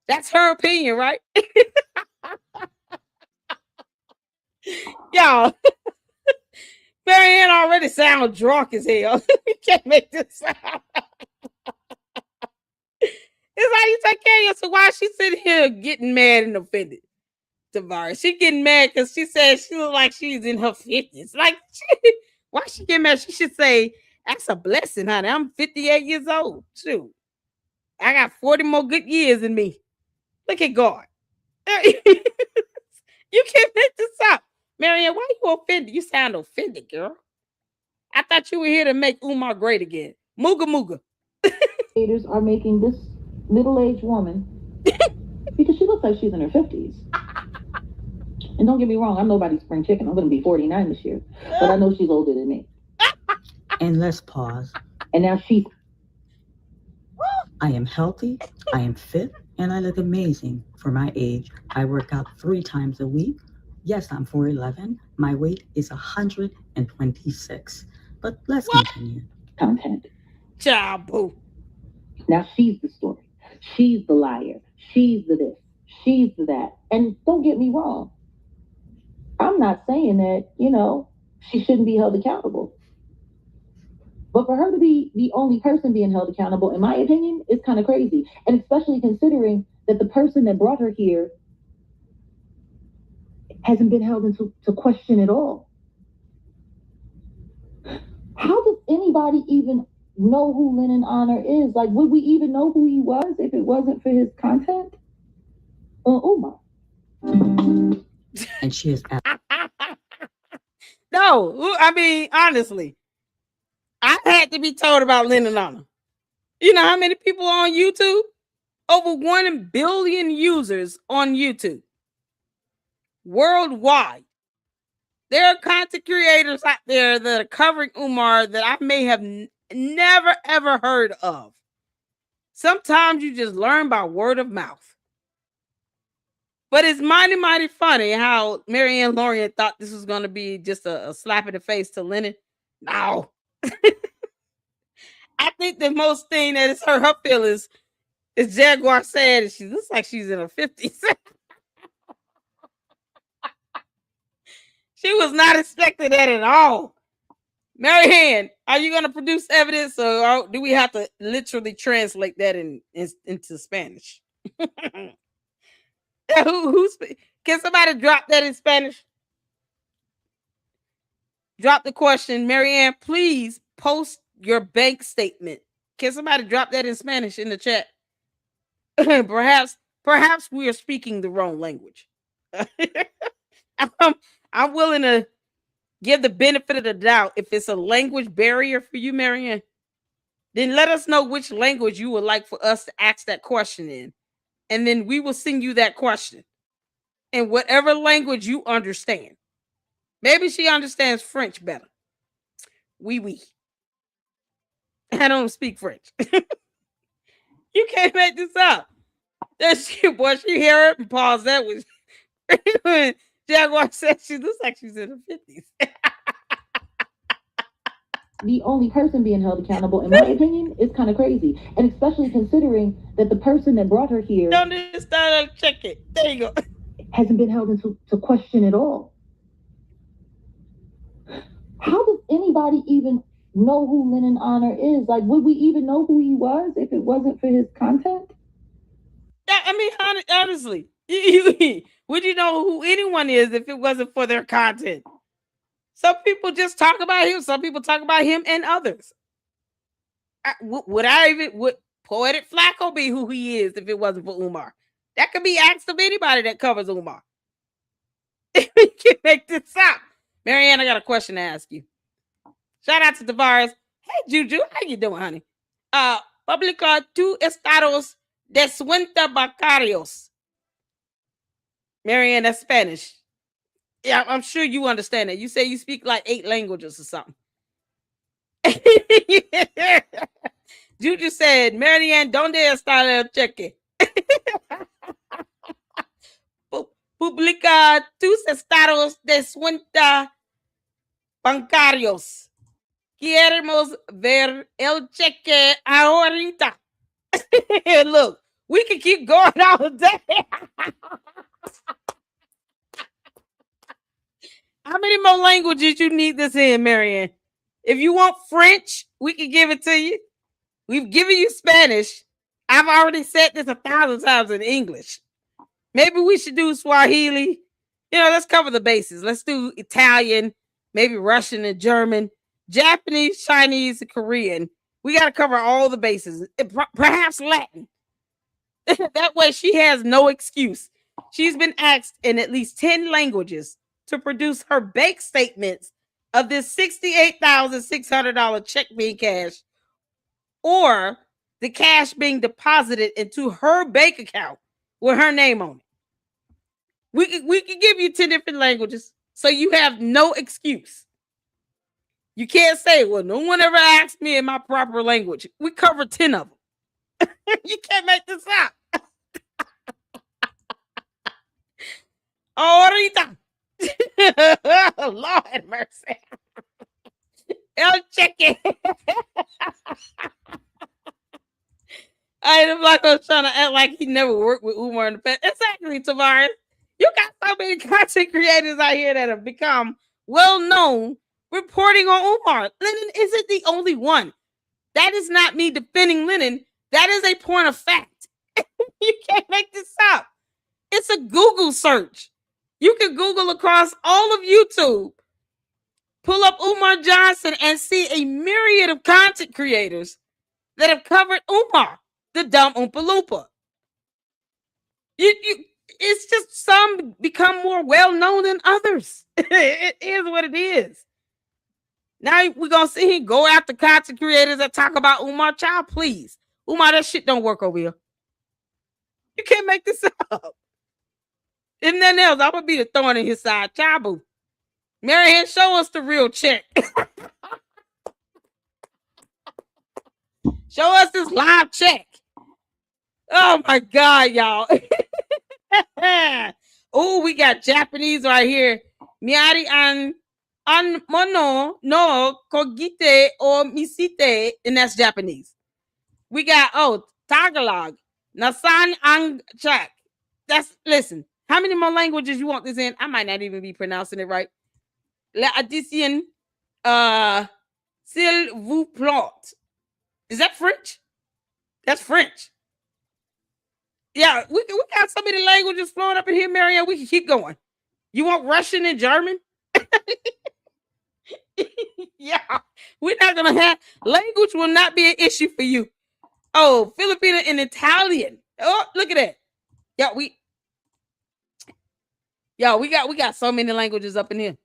Speaker 1: That's her opinion, right? Y'all. Marianne already sounds drunk as hell. You can't make this sound. It's how you take care of yourself. So why is she sitting here getting mad and offended? Tavares. She getting mad because she said she looks like she's in her 50s. Like, why she get mad? She should say, that's a blessing, honey. I'm 58 years old. Shoot. I got 40 more good years in me. Look at God. You can't make this up. Marianne, why are you offended? You sound offended, girl. I thought you were here to make Umar great again. Mooga mooga.
Speaker 2: Creators are making this middle-aged woman, because she looks like she's in her 50s. And don't get me wrong, I'm nobody's spring chicken. I'm going to be 49 this year. But I know she's older than me.
Speaker 3: And let's pause.
Speaker 2: And now
Speaker 3: I am healthy, I am fit, and I look amazing for my age. I work out 3 times a week. Yes, I'm 4'11". My weight is 126. But let's continue.
Speaker 2: Content.
Speaker 1: Child boo.
Speaker 2: Now she's the story. She's the liar. She's the this. She's the that. And don't get me wrong. I'm not saying that, she shouldn't be held accountable. But for her to be the only person being held accountable, in my opinion, is kind of crazy. And especially considering that the person that brought her here hasn't been held into question at all. How does anybody even know who Lenon Honor is? Like, would we even know who he was if it wasn't for his content? Umar.
Speaker 3: And she is...
Speaker 1: No, I mean, honestly, I had to be told about Lenon Honor. You know how many people on YouTube? Over 1 billion users on YouTube. Worldwide. There are content creators out there that are covering Umar that I may have never, ever heard of. Sometimes you just learn by word of mouth. But it's mighty, mighty funny how Marianne Lorian thought this was going to be just a slap in the face to Lenon. No. I think the most thing that has hurt her feelings is Jaguar said she looks like she's in her 50s. She was not expecting that at all. Marianne, are you going to produce evidence, or do we have to literally translate that into Spanish? Can somebody drop that in Spanish? Drop the question. Marianne, please post your bank statement. Can somebody drop that in Spanish in the chat? perhaps we are speaking the wrong language. I'm willing to give the benefit of the doubt. If it's a language barrier for you, Marianne, then let us know which language you would like for us to ask that question in. And then we will send you that question in whatever language you understand. Maybe she understands French better. Oui. I don't speak French. You can't make this up. That's she, boy. She hear it and pause. That was when Jaguar said she looks like she's in her 50s.
Speaker 2: The only person being held accountable, in my opinion, is kind of crazy. And especially considering that the person that brought her here
Speaker 1: don't start check it. There you go.
Speaker 2: Hasn't been held into question at all. How does anybody even know who Lenon Honor is? Like, would we even know who he was if it wasn't for his content?
Speaker 1: Yeah, I mean, honestly, would you know who anyone is if it wasn't for their content? Some people just talk about him. Some people talk about him and others. Would Poetic Flacco be who he is if it wasn't for Umar? That could be asked of anybody that covers Umar. We can make this up. Marianne, I got a question to ask you. Shout out to Tavares. Hey, Juju, how you doing, honey? Publica two estados de suenta bancarios. Marianne, that's Spanish. Yeah, I'm sure you understand it. You say you speak like 8 languages or something. Juju said, Marianne, ¿dónde está el cheque? Publica tus estados de cuenta bancarios. Queremos ver el cheque ahorita. Look, we can keep going all day. How many more languages you need this in, Marianne? If you want French, we can give it to you. We've given you Spanish. I've already said this 1,000 times in English. Maybe we should do Swahili. Let's cover the bases. Let's do Italian, maybe Russian and German, Japanese, Chinese, and Korean. We got to cover all the bases. Perhaps Latin. That way she has no excuse. She's been asked in at least 10 languages to produce her bank statements of this $68,600 check being cashed, or the cash being deposited into her bank account with her name on it. We can give you 10 different languages, so you have no excuse. You can't say, well, no one ever asked me in my proper language. We cover 10 of them. You can't make this up. Ahorita. Lord have mercy. El cheque. I'm like I was trying to act like he never worked with Umar in the past. Exactly, Tavares. You got so many content creators out here that have become well-known reporting on Umar. Lenon isn't the only one. That is not me defending Lenon. That is a point of fact. You can't make this up. It's a Google search. You can Google across all of YouTube, pull up Umar Johnson, and see a myriad of content creators that have covered Umar, the dumb Oompa Loompa. It's just some become more well-known than others. It is what it is. Now we're going to see him go after content creators that talk about Umar. Child, please. Umar, that shit don't work over here. You can't make this up. If nothing else, I'm going to be the thorn in his side. Child, boo. Marianne, show us the real check. Show us this live check. Oh, my God, y'all. Oh, we got Japanese right here. Miari an mono no kogite o misite, and that's Japanese. We got Tagalog, Nasan ang chak. Listen. How many more languages you want this in? I might not even be pronouncing it right. La addition, s'il vous plaît. Is that French? That's French. Yeah, we got so many languages flowing up in here, Marianne. We can keep going. You want Russian and German? Yeah, we're not gonna have language will not be an issue for you. Oh, Filipino and Italian. Oh, look at that. Yeah, we got so many languages up in here.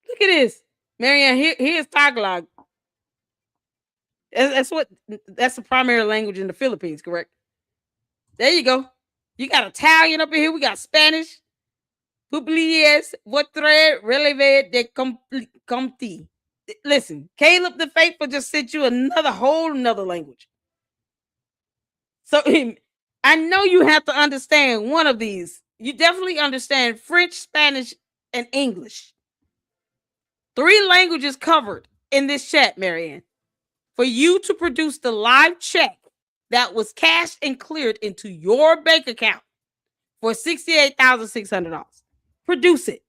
Speaker 1: Look at this, Marianne. Here's Tagalog. That's the primary language in the Philippines, correct? There you go. You got Italian up in here. We got Spanish. Publies votre relevé de compti. Listen, Caleb the Faithful just sent you another language. So I know you have to understand one of these. You definitely understand French, Spanish, and English. 3 languages covered in this chat, Marianne. For you to produce the live check that was cashed and cleared into your bank account for $68,600. Produce it.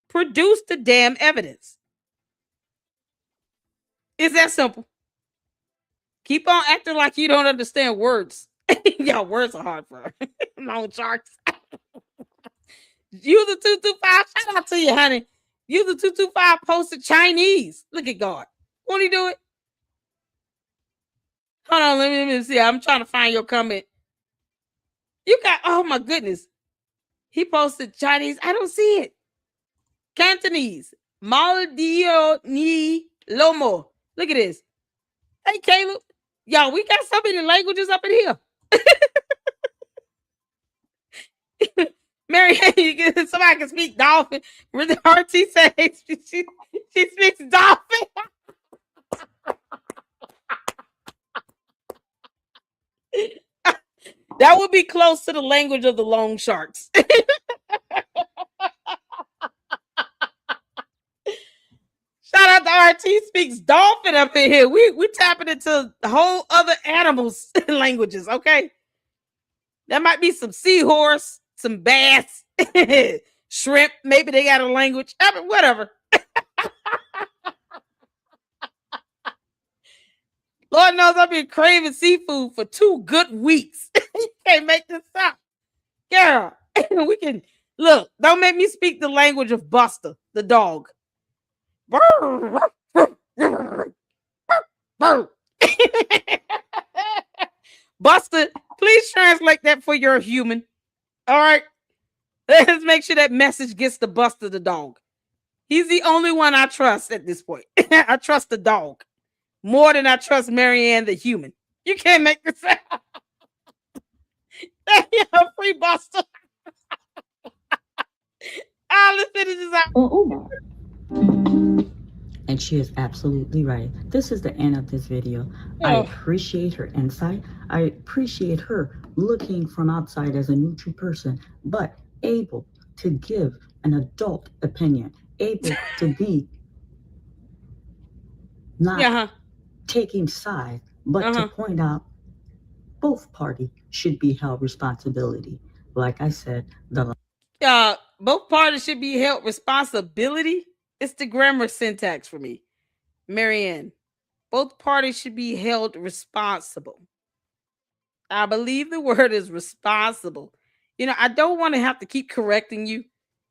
Speaker 1: Produce the damn evidence. It's that simple. Keep on acting like you don't understand words. Y'all, words are hard for long charts. Use the 225. Shout out to you, honey. Use the 225 posted Chinese. Look at God. Won't he do it? Hold on, let me see. I'm trying to find your comment. You got, oh my goodness. He posted Chinese. I don't see it. Cantonese. Maldio ni Lomo. Look at this. Hey, Caleb. Y'all, we got so many languages up in here. Mary, somebody can speak dolphin. RT says she speaks dolphin. That would be close to the language of the long sharks. Shout out to RT speaks dolphin up in here. We tapping into whole other animals' languages, okay? That might be some seahorse, some bass, shrimp. Maybe they got a language. I mean, whatever. Lord knows I've been craving seafood for 2 good weeks. You can't make this up. Girl, we can look. Don't make me speak the language of Buster, the dog. Buster, please translate that for your human. All right. Let's make sure that message gets to Buster the dog. He's the only one I trust at this point. I trust the dog more than I trust Marianne the human. You can't make this up. Free Buster. Let's finish this out.
Speaker 3: Umar. And she is absolutely right. This is the end of this video. I appreciate her insight. I appreciate her looking from outside as a neutral person, but able to give an adult opinion, able to be not taking sides, but to point out both parties should be held responsibility. Like I said,
Speaker 1: both parties should be held responsibility. It's the grammar syntax for me. Marianne, both parties should be held responsible. I believe the word is responsible. You know, I don't want to have to keep correcting you,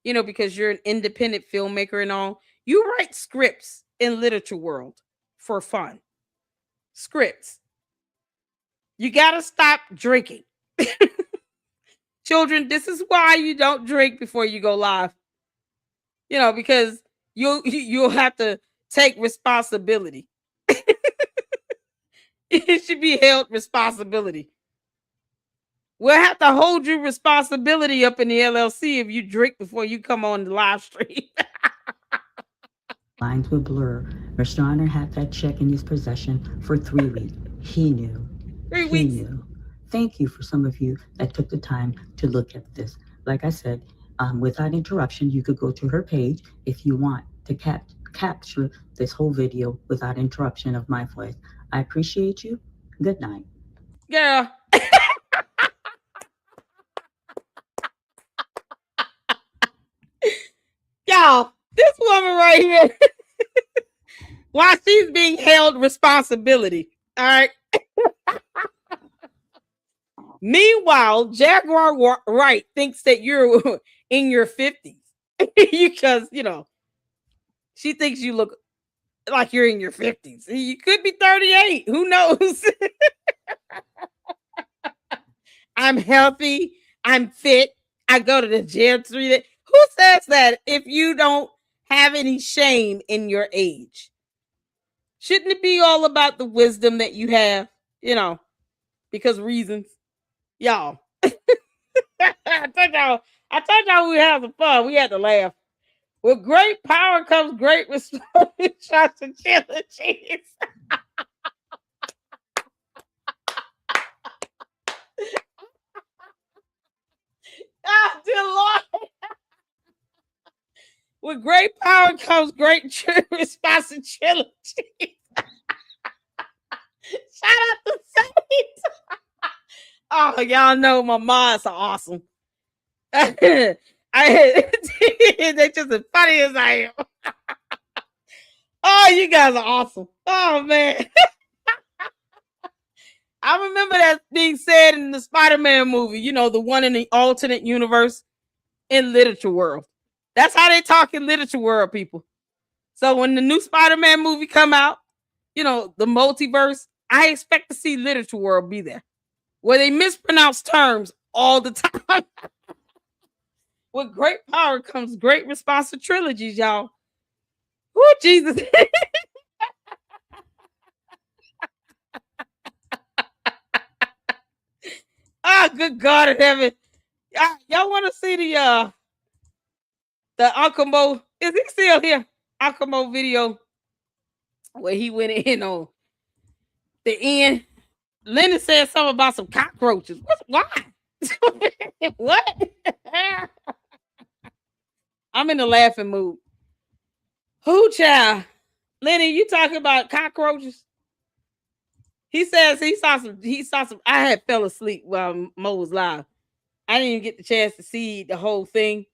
Speaker 1: you know, because you're an independent filmmaker and all. You write scripts in literature world for fun. Scripts. You got to stop drinking. Children, this is why you don't drink before you go live. You know, because you'll have to take responsibility. It should be held responsibility. We'll have to hold you responsibility up in the LLC if you drink before you come on the live stream.
Speaker 3: Lines will blur. Mr. Honor had that check in his possession for 3 weeks. He knew.
Speaker 1: 3 weeks.
Speaker 3: He knew. Thank you for some of you that took the time to look at this. Like I said, without interruption, you could go to her page if you want to capture this whole video without interruption of my voice. I appreciate you. Good night.
Speaker 1: Yeah. Y'all, This woman right here, while she's being held responsibility. All right. Meanwhile, Jaguar Wright thinks that you're in your 50s because, she thinks you look like you're in your 50s. You could be 38. Who knows? I'm healthy. I'm fit. I go to the gym 3 days. Who says that if you don't have any shame in your age? Shouldn't it be all about the wisdom that you have? Because reasons. Y'all. I told y'all we have some fun. We had to laugh. With great power comes great responsibilities. Ah, dear Lord. With great power comes great responsibility. Shout out to Saints. Oh, y'all know my moms are awesome. They just as funny as I am. Oh, you guys are awesome. Oh, man. I remember that being said in the Spider-Man movie, the one in the alternate universe in Literature World. That's how they talk in Literature World, people. So when the new Spider-Man movie come out, the multiverse, I expect to see Literature World be there. Where they mispronounce terms all the time. With great power comes great responsibilities, y'all. Oh, Jesus. Oh, good God in heaven. Y'all want to see the Uncle Mo? Is he still here? Uncle Mo video where he went in on the end. Lenon said something about some cockroaches. Why? What? I'm in the laughing mood. Who, child? Lenny, you talking about cockroaches? He says he saw some. I had fell asleep while Mo was live. I didn't even get the chance to see the whole thing.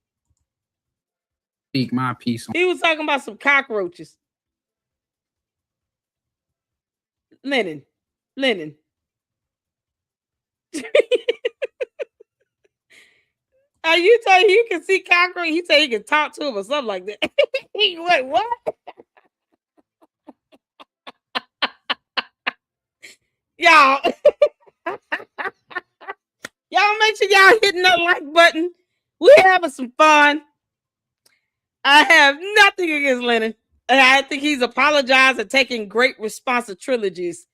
Speaker 5: Speak my piece.
Speaker 1: He was talking about some cockroaches. Lenon. You tell you can see cockroach. He said he can talk to him or something like that. He went, what? Y'all. Y'all make sure y'all hitting that like button. We're having some fun. I have nothing against Lenon. And I think he's apologized and taking great responsibilities.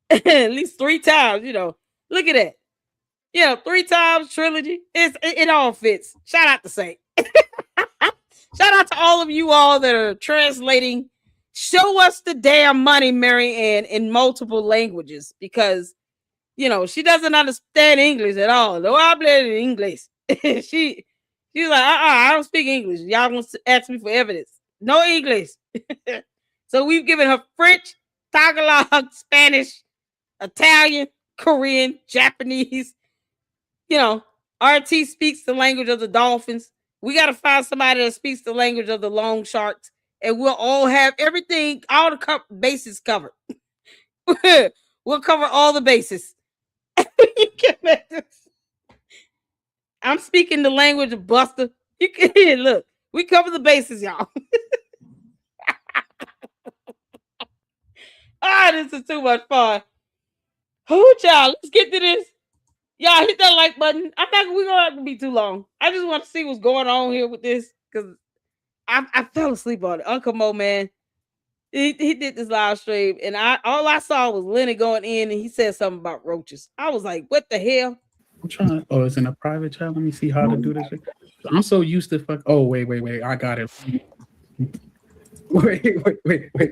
Speaker 1: At least 3 times, Look at that. 3 times trilogy. It all fits. Shout out to Saint. Shout out to all of you all that are translating. Show us the damn money, Mary Ann, in multiple languages, because she doesn't understand English at all. No habla English. She's like, I don't speak English. Y'all want to ask me for evidence. No English. So we've given her French, Tagalog, Spanish, Italian, Korean, Japanese. RT speaks the language of the dolphins. We got to find somebody that speaks the language of the long sharks, and we'll all have everything, all the bases covered. We'll cover all the bases. I'm speaking the language of Buster. You can look. We cover the bases, y'all. This is too much fun. Oh, child, let's get to this. Y'all hit that like button. I'm not. We're gonna have to be too long. I just want to see what's going on here with this, because I fell asleep on it. Uncle Mo, man, he did this live stream, and all I saw was Lenny going in, and he said something about roaches. I was like, what the hell?
Speaker 5: I'm trying. Oh, it's in a private chat. Let me see how to do this. I'm so used to fuck. Oh, wait. I got it. Wait.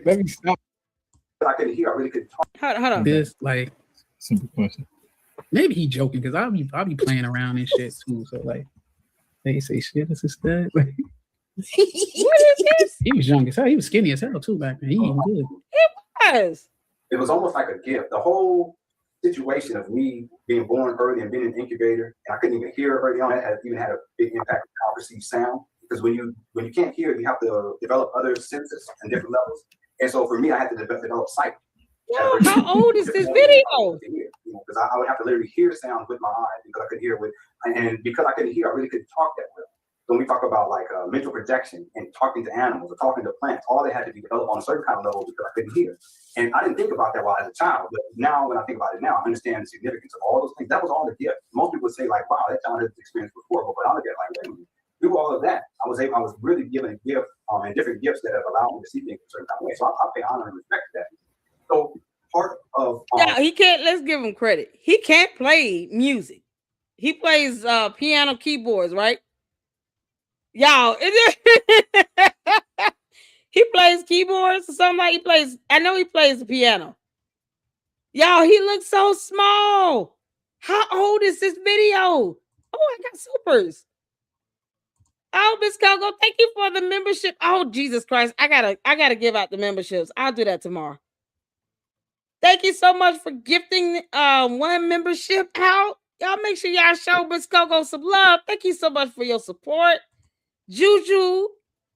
Speaker 5: Let me stop.
Speaker 6: I couldn't hear. I really couldn't talk.
Speaker 1: Hold on.
Speaker 5: This
Speaker 7: simple question.
Speaker 5: Maybe he joking, because I'll be playing around and shit too. So they say shit. This is that.
Speaker 1: What is this?
Speaker 5: He was young as hell. He was skinny as hell too back then. He eating good.
Speaker 6: It was almost like a gift. The whole situation of me being born early and being an incubator, and I couldn't even hear early on. That even had a big impact on how I perceived sound. because when you can't hear, you have to develop other senses and different levels. And so for me, I had to develop sight.
Speaker 1: Yo, how old is this video?
Speaker 6: Because I would have to literally hear sound with my eyes because I could hear with, and because I couldn't hear, I really couldn't talk that well. So when we talk about like mental projection and talking to animals or talking to plants, all they had to be developed on a certain kind of level because I couldn't hear. And I didn't think about that while as a child, but now when I think about it now, I understand the significance of all those things. That was all the gift. Most people would say like, wow, that child had this experience before, but I look at it like, wait a minute, through all of that, I was really given a gift and different gifts that have allowed me to see things a certain kind of way. So I pay honor and respect to that. So part of
Speaker 1: yeah, he can't. Let's give him credit. He can't play music. He plays piano keyboards, right? Y'all, he plays keyboards or something like he plays. I know he plays the piano. Y'all, he looks so small. How old is this video? Oh, I got supers. Oh, Miss Coco, thank you for the membership. Oh, Jesus Christ. I gotta give out the memberships. I'll do that tomorrow. Thank you so much for gifting one membership out. Y'all make sure y'all show Miss Coco some love. Thank you so much for your support. Juju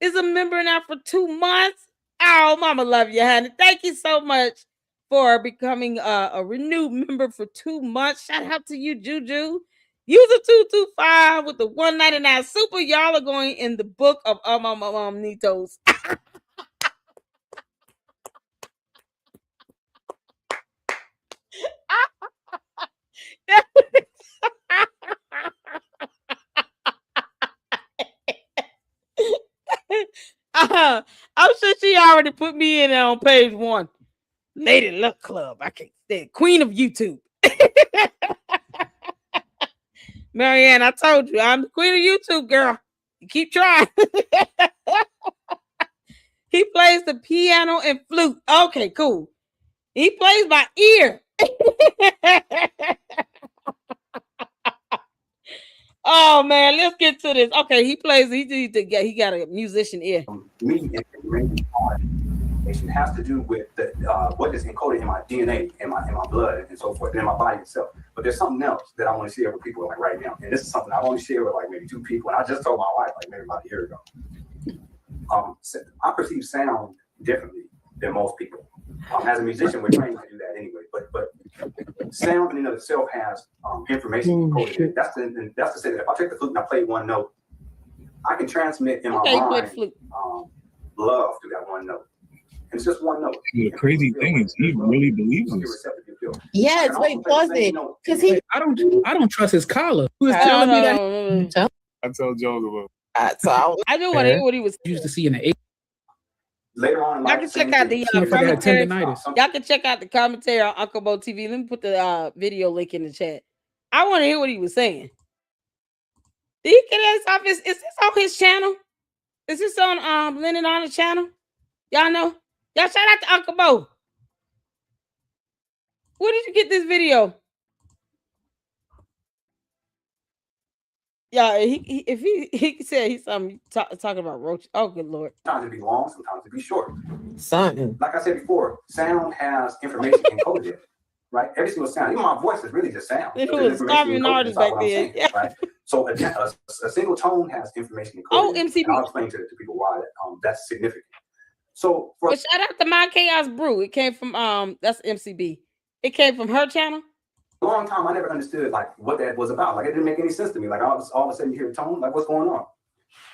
Speaker 1: is a member now for 2 months. Oh, mama love you, honey. Thank you so much for becoming a renewed member for 2 months. Shout out to you, Juju. User 225 with the 199 super. Y'all are going in the book of Nitos. I'm sure she already put me in on page 1. Lady Luck Club. I can't stand Queen of YouTube. Marianne, I told you I'm the queen of YouTube, girl. You keep trying. He plays the piano and flute. Okay, cool. He plays by ear. Oh man, let's get to this. Okay, he plays. He got a musician ear.
Speaker 6: Me it has to do with what is encoded in my DNA, in my blood, and so forth, and in my body itself. But there's something else that I want to share with people like right now, and this is something I've only shared with like maybe 2 people, and I just told my wife like maybe about a year ago. I perceive sound differently than most people. As a musician, we're trained to do that anyway. But sound in and of itself has information encoded in it. That's to say that if I take the flute and I play one note, I can transmit in my mind love through that one note. And it's just one note.
Speaker 7: The crazy thing is, he really believes this.
Speaker 8: Yes, wait, pause it. Because he,
Speaker 5: I don't trust his collar. Who is telling me that?
Speaker 7: I tell Joseph.
Speaker 1: I do want to hear what he was
Speaker 5: used to see in the 80s.
Speaker 6: Later on,
Speaker 1: y'all can check out the commentary. Y'all can check out the commentary on Uncle Bo TV. Let me put the video link in the chat. I want to hear what he was saying. Did he get this off his? Is this on his channel? Is this on Lenon on the channel? Y'all know? Y'all shout out to Uncle Bo. Where did you get this video? Yeah, if he said he's talking about roach. Oh, good Lord.
Speaker 6: Sometimes it be long, sometimes it be short.
Speaker 8: Something.
Speaker 6: Like I said before, sound has information encoded in it, right? Every single sound, even my voice is really just sound.
Speaker 1: It was starving artists back then. Yeah.
Speaker 6: Right? So a single tone has information encoded.
Speaker 1: Oh, MCB.
Speaker 6: And I'll explain to people why that's significant. So
Speaker 1: but shout out to My Chaos Brew. It came from that's MCB. It came from her channel.
Speaker 6: A long time I never understood like what that was about. Like it didn't make any sense to me. Like all of a sudden you hear a tone, like what's going on?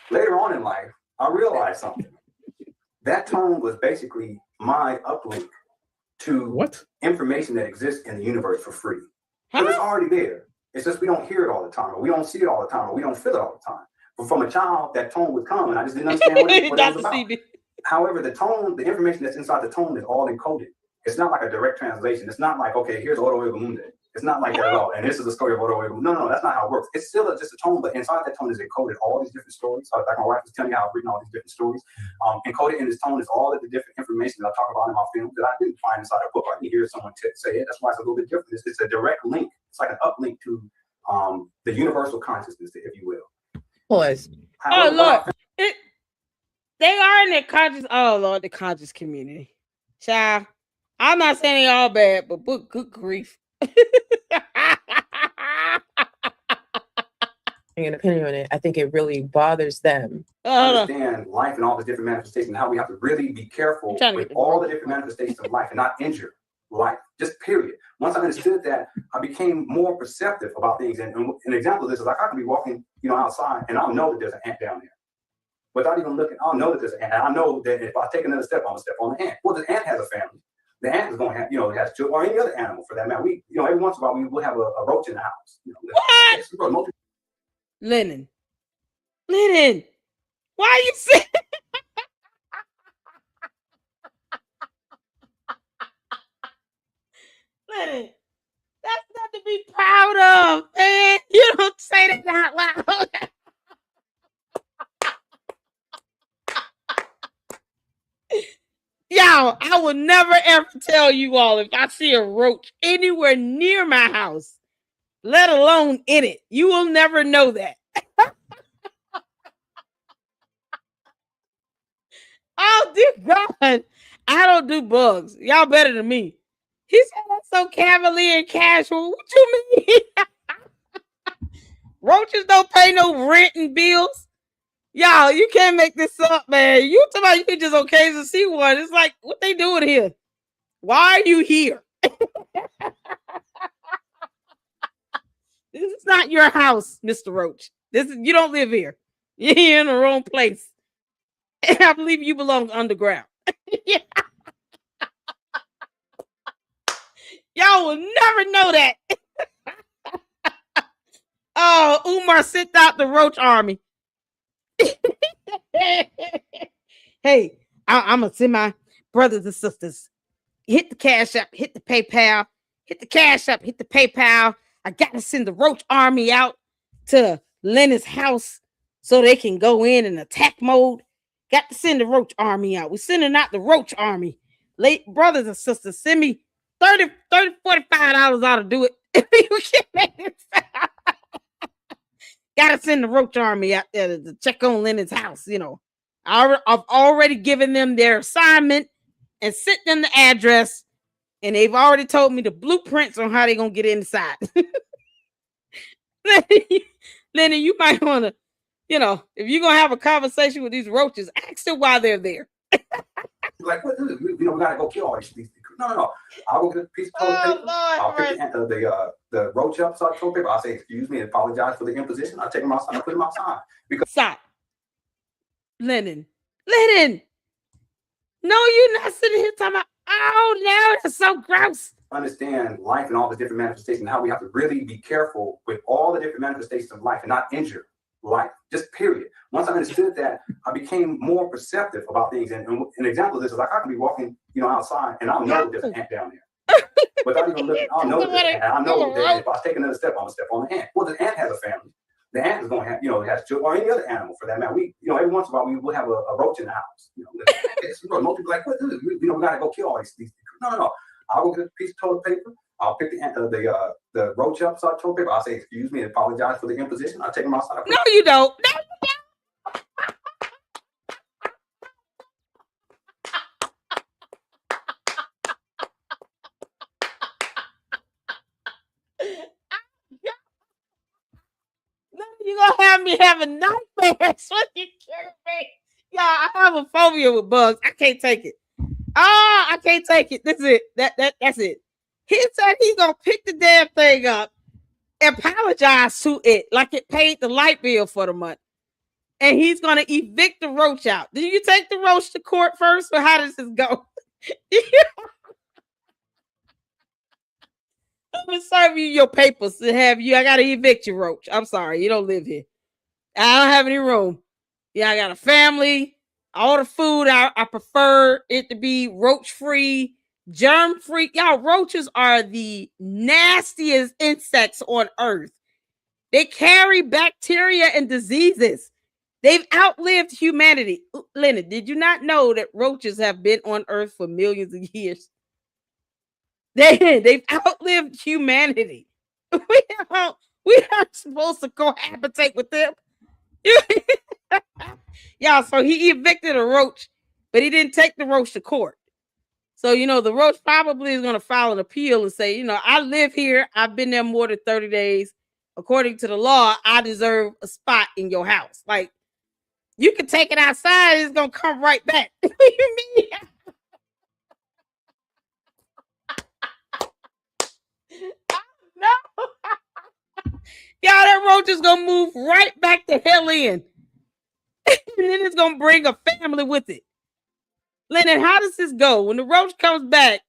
Speaker 6: Later on in life, I realized something. That tone was basically my uplink to information that exists in the universe for free. Because it's already there. It's just we don't hear it all the time, or we don't see it all the time, or we don't feel it all the time. But from a child, that tone would come, and I just didn't understand what it was about. However, the tone, the information that's inside the tone is all encoded. It's not like a direct translation. It's not like, okay, here's Odo Egamunde. It's not like that at all. And this is the story of Odo Egamunde. No, that's not how it works. It's still just a tone, but inside that tone is encoded all these different stories. Like my wife was telling me how I've written all these different stories. Encoded in this tone is all of the different information that I talk about in my film that I didn't find inside a book. I didn't hear someone say it. That's why it's a little bit different. It's a direct link. It's like an uplink to the universal consciousness, if you will.
Speaker 8: Pause.
Speaker 1: Oh, Lord. They are in the conscious. Oh, Lord, the conscious community. Child. I'm not saying they all bad, but good grief.
Speaker 8: an opinion on it. I think it really bothers them.
Speaker 6: Understand life and all the different manifestations, how we have to really be careful with all the different manifestations of life and not injure life, just period. Once I understood that, I became more perceptive about things. And an example of this is like I can be walking, outside and I'll know that there's an ant down there. Without even looking, I'll know that there's an ant. And I know that if I take another step, I'm gonna step on the ant. Well, the ant has a family. The ant is going to have, it has children, or any other animal for that matter. We, every once in a while, we will have a roach in the house.
Speaker 1: What? Lenon, why are you saying? Lenon, that's not to be proud of, man. You don't say that out loud. Y'all, I will never ever tell you all if I see a roach anywhere near my house, let alone in it. You will never know that. Oh, dear God. I don't do bugs. Y'all better than me. He said that's so cavalier and casual. What you mean? Roaches don't pay no rent and bills. Y'all, you can't make this up, man. You talking about you can just occasionally see one. It's like, what they doing here? Why are you here? This is not your house, Mr. Roach. You don't live here. You're in the wrong place. I believe you belong underground. Y'all will never know that. Oh, Umar sent out the roach army. Hey, I'm gonna send my brothers and sisters. Hit the cash up, hit the PayPal, hit the cash up, hit the PayPal. I gotta send the roach army out to Lenon's house so they can go in and attack mode. Got to send the roach army out. We're sending out the roach army. Late brothers and sisters, send me $30, $45 ought to do it. You can't make this. Gotta send the roach army out there to check on Lenon's house. I've already given them their assignment and sent them the address, and they've already told me the blueprints on how they're gonna get inside. Lenon, you might want to, if you're gonna have a conversation with these roaches, ask them why they're there.
Speaker 6: Like, what? We gotta go kill all these. No. I'll go get a piece of toilet paper. I'll pick the roach up, so toilet paper. I'll say, excuse me, and apologize for the imposition. I'll take them outside and put them outside.
Speaker 1: Stop. Lenon. No, you're not sitting here talking about, oh, no, that's so gross.
Speaker 6: Understand life and all the different manifestations, how we have to really be careful with all the different manifestations of life and not injure life, just period. Once I understood that, I became more perceptive about things. And an example of this is like I can be walking, outside and I'll know that there's an ant down there. Without even looking, I'll know that there's an ant. And I know that if I take another step, I'm gonna step on the ant. Well, the ant has a family. The ant is going to have, it has children, or any other animal for that matter. We, every once in a while, we will have a roach in the house. Most people like, what? We gotta go kill all these. No. I'll go get a piece of toilet paper. I'll pick the roach up, so toilet paper. I'll say, excuse me, and apologize for the imposition. I'll take them outside.
Speaker 1: No, you don't. You're gonna have me having nightmares. What you kidding me? Yeah, I have a phobia with bugs. I can't take it. I can't take it. That's it. That's it. He said he's gonna pick the damn thing up, apologize to it like it paid the light bill for the month, and he's gonna evict the roach out. Did you take the roach to court first, or how does this go? I'm gonna serve you your papers to have you. I gotta evict you, roach. I'm sorry, you don't live here. I don't have any room. Yeah, I got a family. All the food, I prefer it to be roach free, germ free. Y'all, roaches are the nastiest insects on earth. They carry bacteria and diseases. They've outlived humanity. Leonard, did you not know that roaches have been on earth for millions of years? They've outlived humanity. We aren't supposed to cohabitate with them. Y'all, so he evicted a roach, but he didn't take the roach to court. So, the roach probably is going to file an appeal and say, I live here. I've been there more than 30 days. according to the law, I deserve a spot in your house. Like, you can take it outside, it's gonna come right back. What do you mean? No. Y'all, that roach is gonna move right back the hell in. And then it's gonna bring a family with it. Lenon, how does this go? When the roach comes back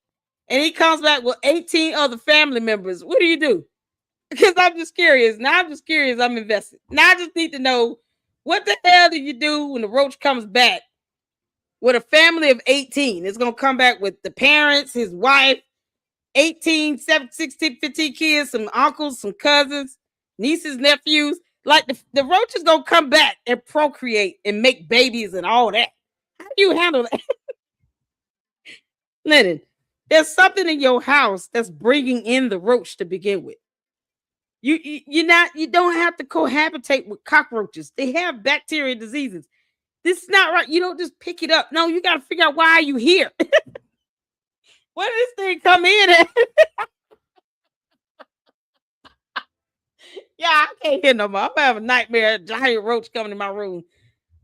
Speaker 1: and he comes back with 18 other family members, what do you do? Because I'm just curious. Now I'm just curious. I'm invested. Now I just need to know, what the hell do you do when the roach comes back with a family of 18? It's going to come back with the parents, his wife, 18, 16, 15 kids, some uncles, some cousins, nieces, nephews. Like, the roach is going to come back and procreate and make babies and all that. How do you handle that? Lenon, there's something in your house that's bringing in the roach to begin with. You don't have to cohabitate with cockroaches. They have bacteria diseases. This is not right. You don't just pick it up. No, you got to figure out, why are you here? Where did this thing come in at? Yeah, I can't hear no more. I'm gonna have a nightmare. A giant roach coming in my room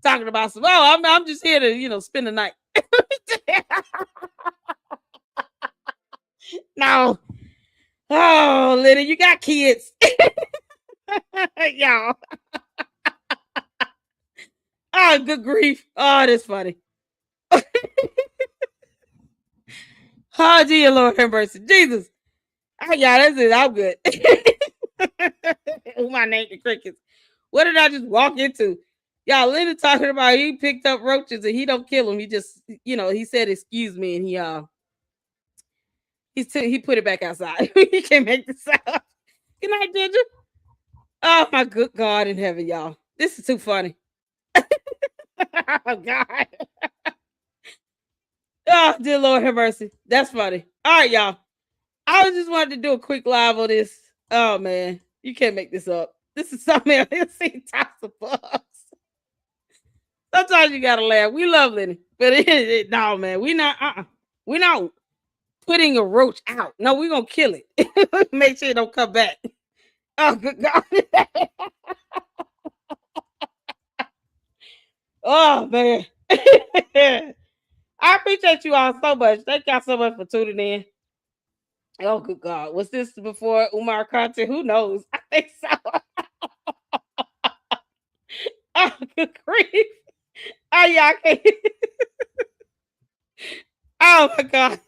Speaker 1: talking about some. Oh, I'm just here to spend the night. No. Oh, Lenny, you got kids. Y'all. Oh, good grief. Oh, that's funny. Oh, dear Lord have mercy. Jesus. Oh, yeah, that's it. I'm good. My name is crickets. What did I just walk into? Y'all, Lenny talking about he picked up roaches and he don't kill them. He just, he said, excuse me, and he put it back outside. He can't make this out. Good night, Ginger. Oh, my good God in heaven, y'all. This is too funny. Oh, God. Oh, dear Lord have mercy. That's funny. All right, y'all. I just wanted to do a quick live on this. Oh, man. You can't make this up. This is something else. You'll see tops of bugs. Sometimes you gotta laugh. We love Lenny. But no, man. We're not putting a roach out. No, we're gonna kill it. Make sure it don't come back. Oh, good God. Oh, man. I appreciate you all so much. Thank y'all so much for tuning in. Oh, good God. Was this before Umar content? Who knows? I think so. Oh, good grief. Oh, yeah, I can't. Oh, my God.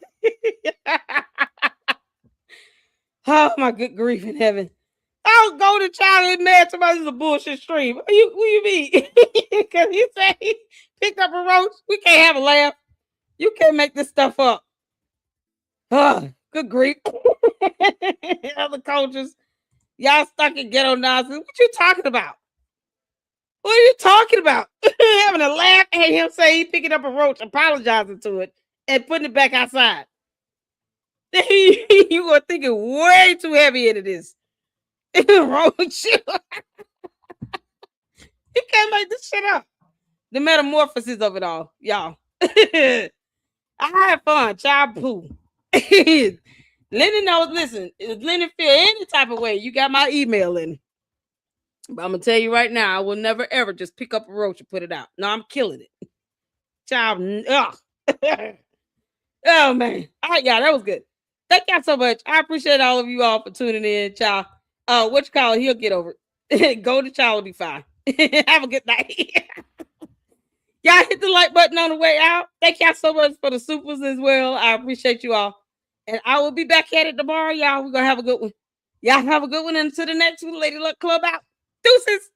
Speaker 1: Oh, my good grief in heaven. Oh, Golden Child is mad. Somebody's a bullshit stream. What you mean? Because he said he picked up a roach. We can't have a laugh. You can't make this stuff up. Oh, good grief. Other coaches, y'all stuck in ghetto nonsense. What you talking about? What are you talking about? Having a laugh at him say he picking up a roach, apologizing to it, and putting it back outside. You were thinking way too heavy into this. Roach. You can't make this shit up. The metamorphosis of it all, y'all. I had fun. Child poo. Lenny knows. Listen, if Lenny feel any type of way, you got my email in. But I'm gonna tell you right now, I will never ever just pick up a roach and put it out. No, I'm killing it. Child. Oh man. All right, y'all. That was good. Thank y'all so much. I appreciate all of you all for tuning in, child. What you call it? He'll get over it. Go to child will be fine. Have a good night. Y'all hit the like button on the way out. Thank y'all so much for the supers as well. I appreciate you all. And I will be back at it tomorrow, y'all. We're going to have a good one. Y'all have a good one. Until the next one, Lady Luck Club out. Deuces.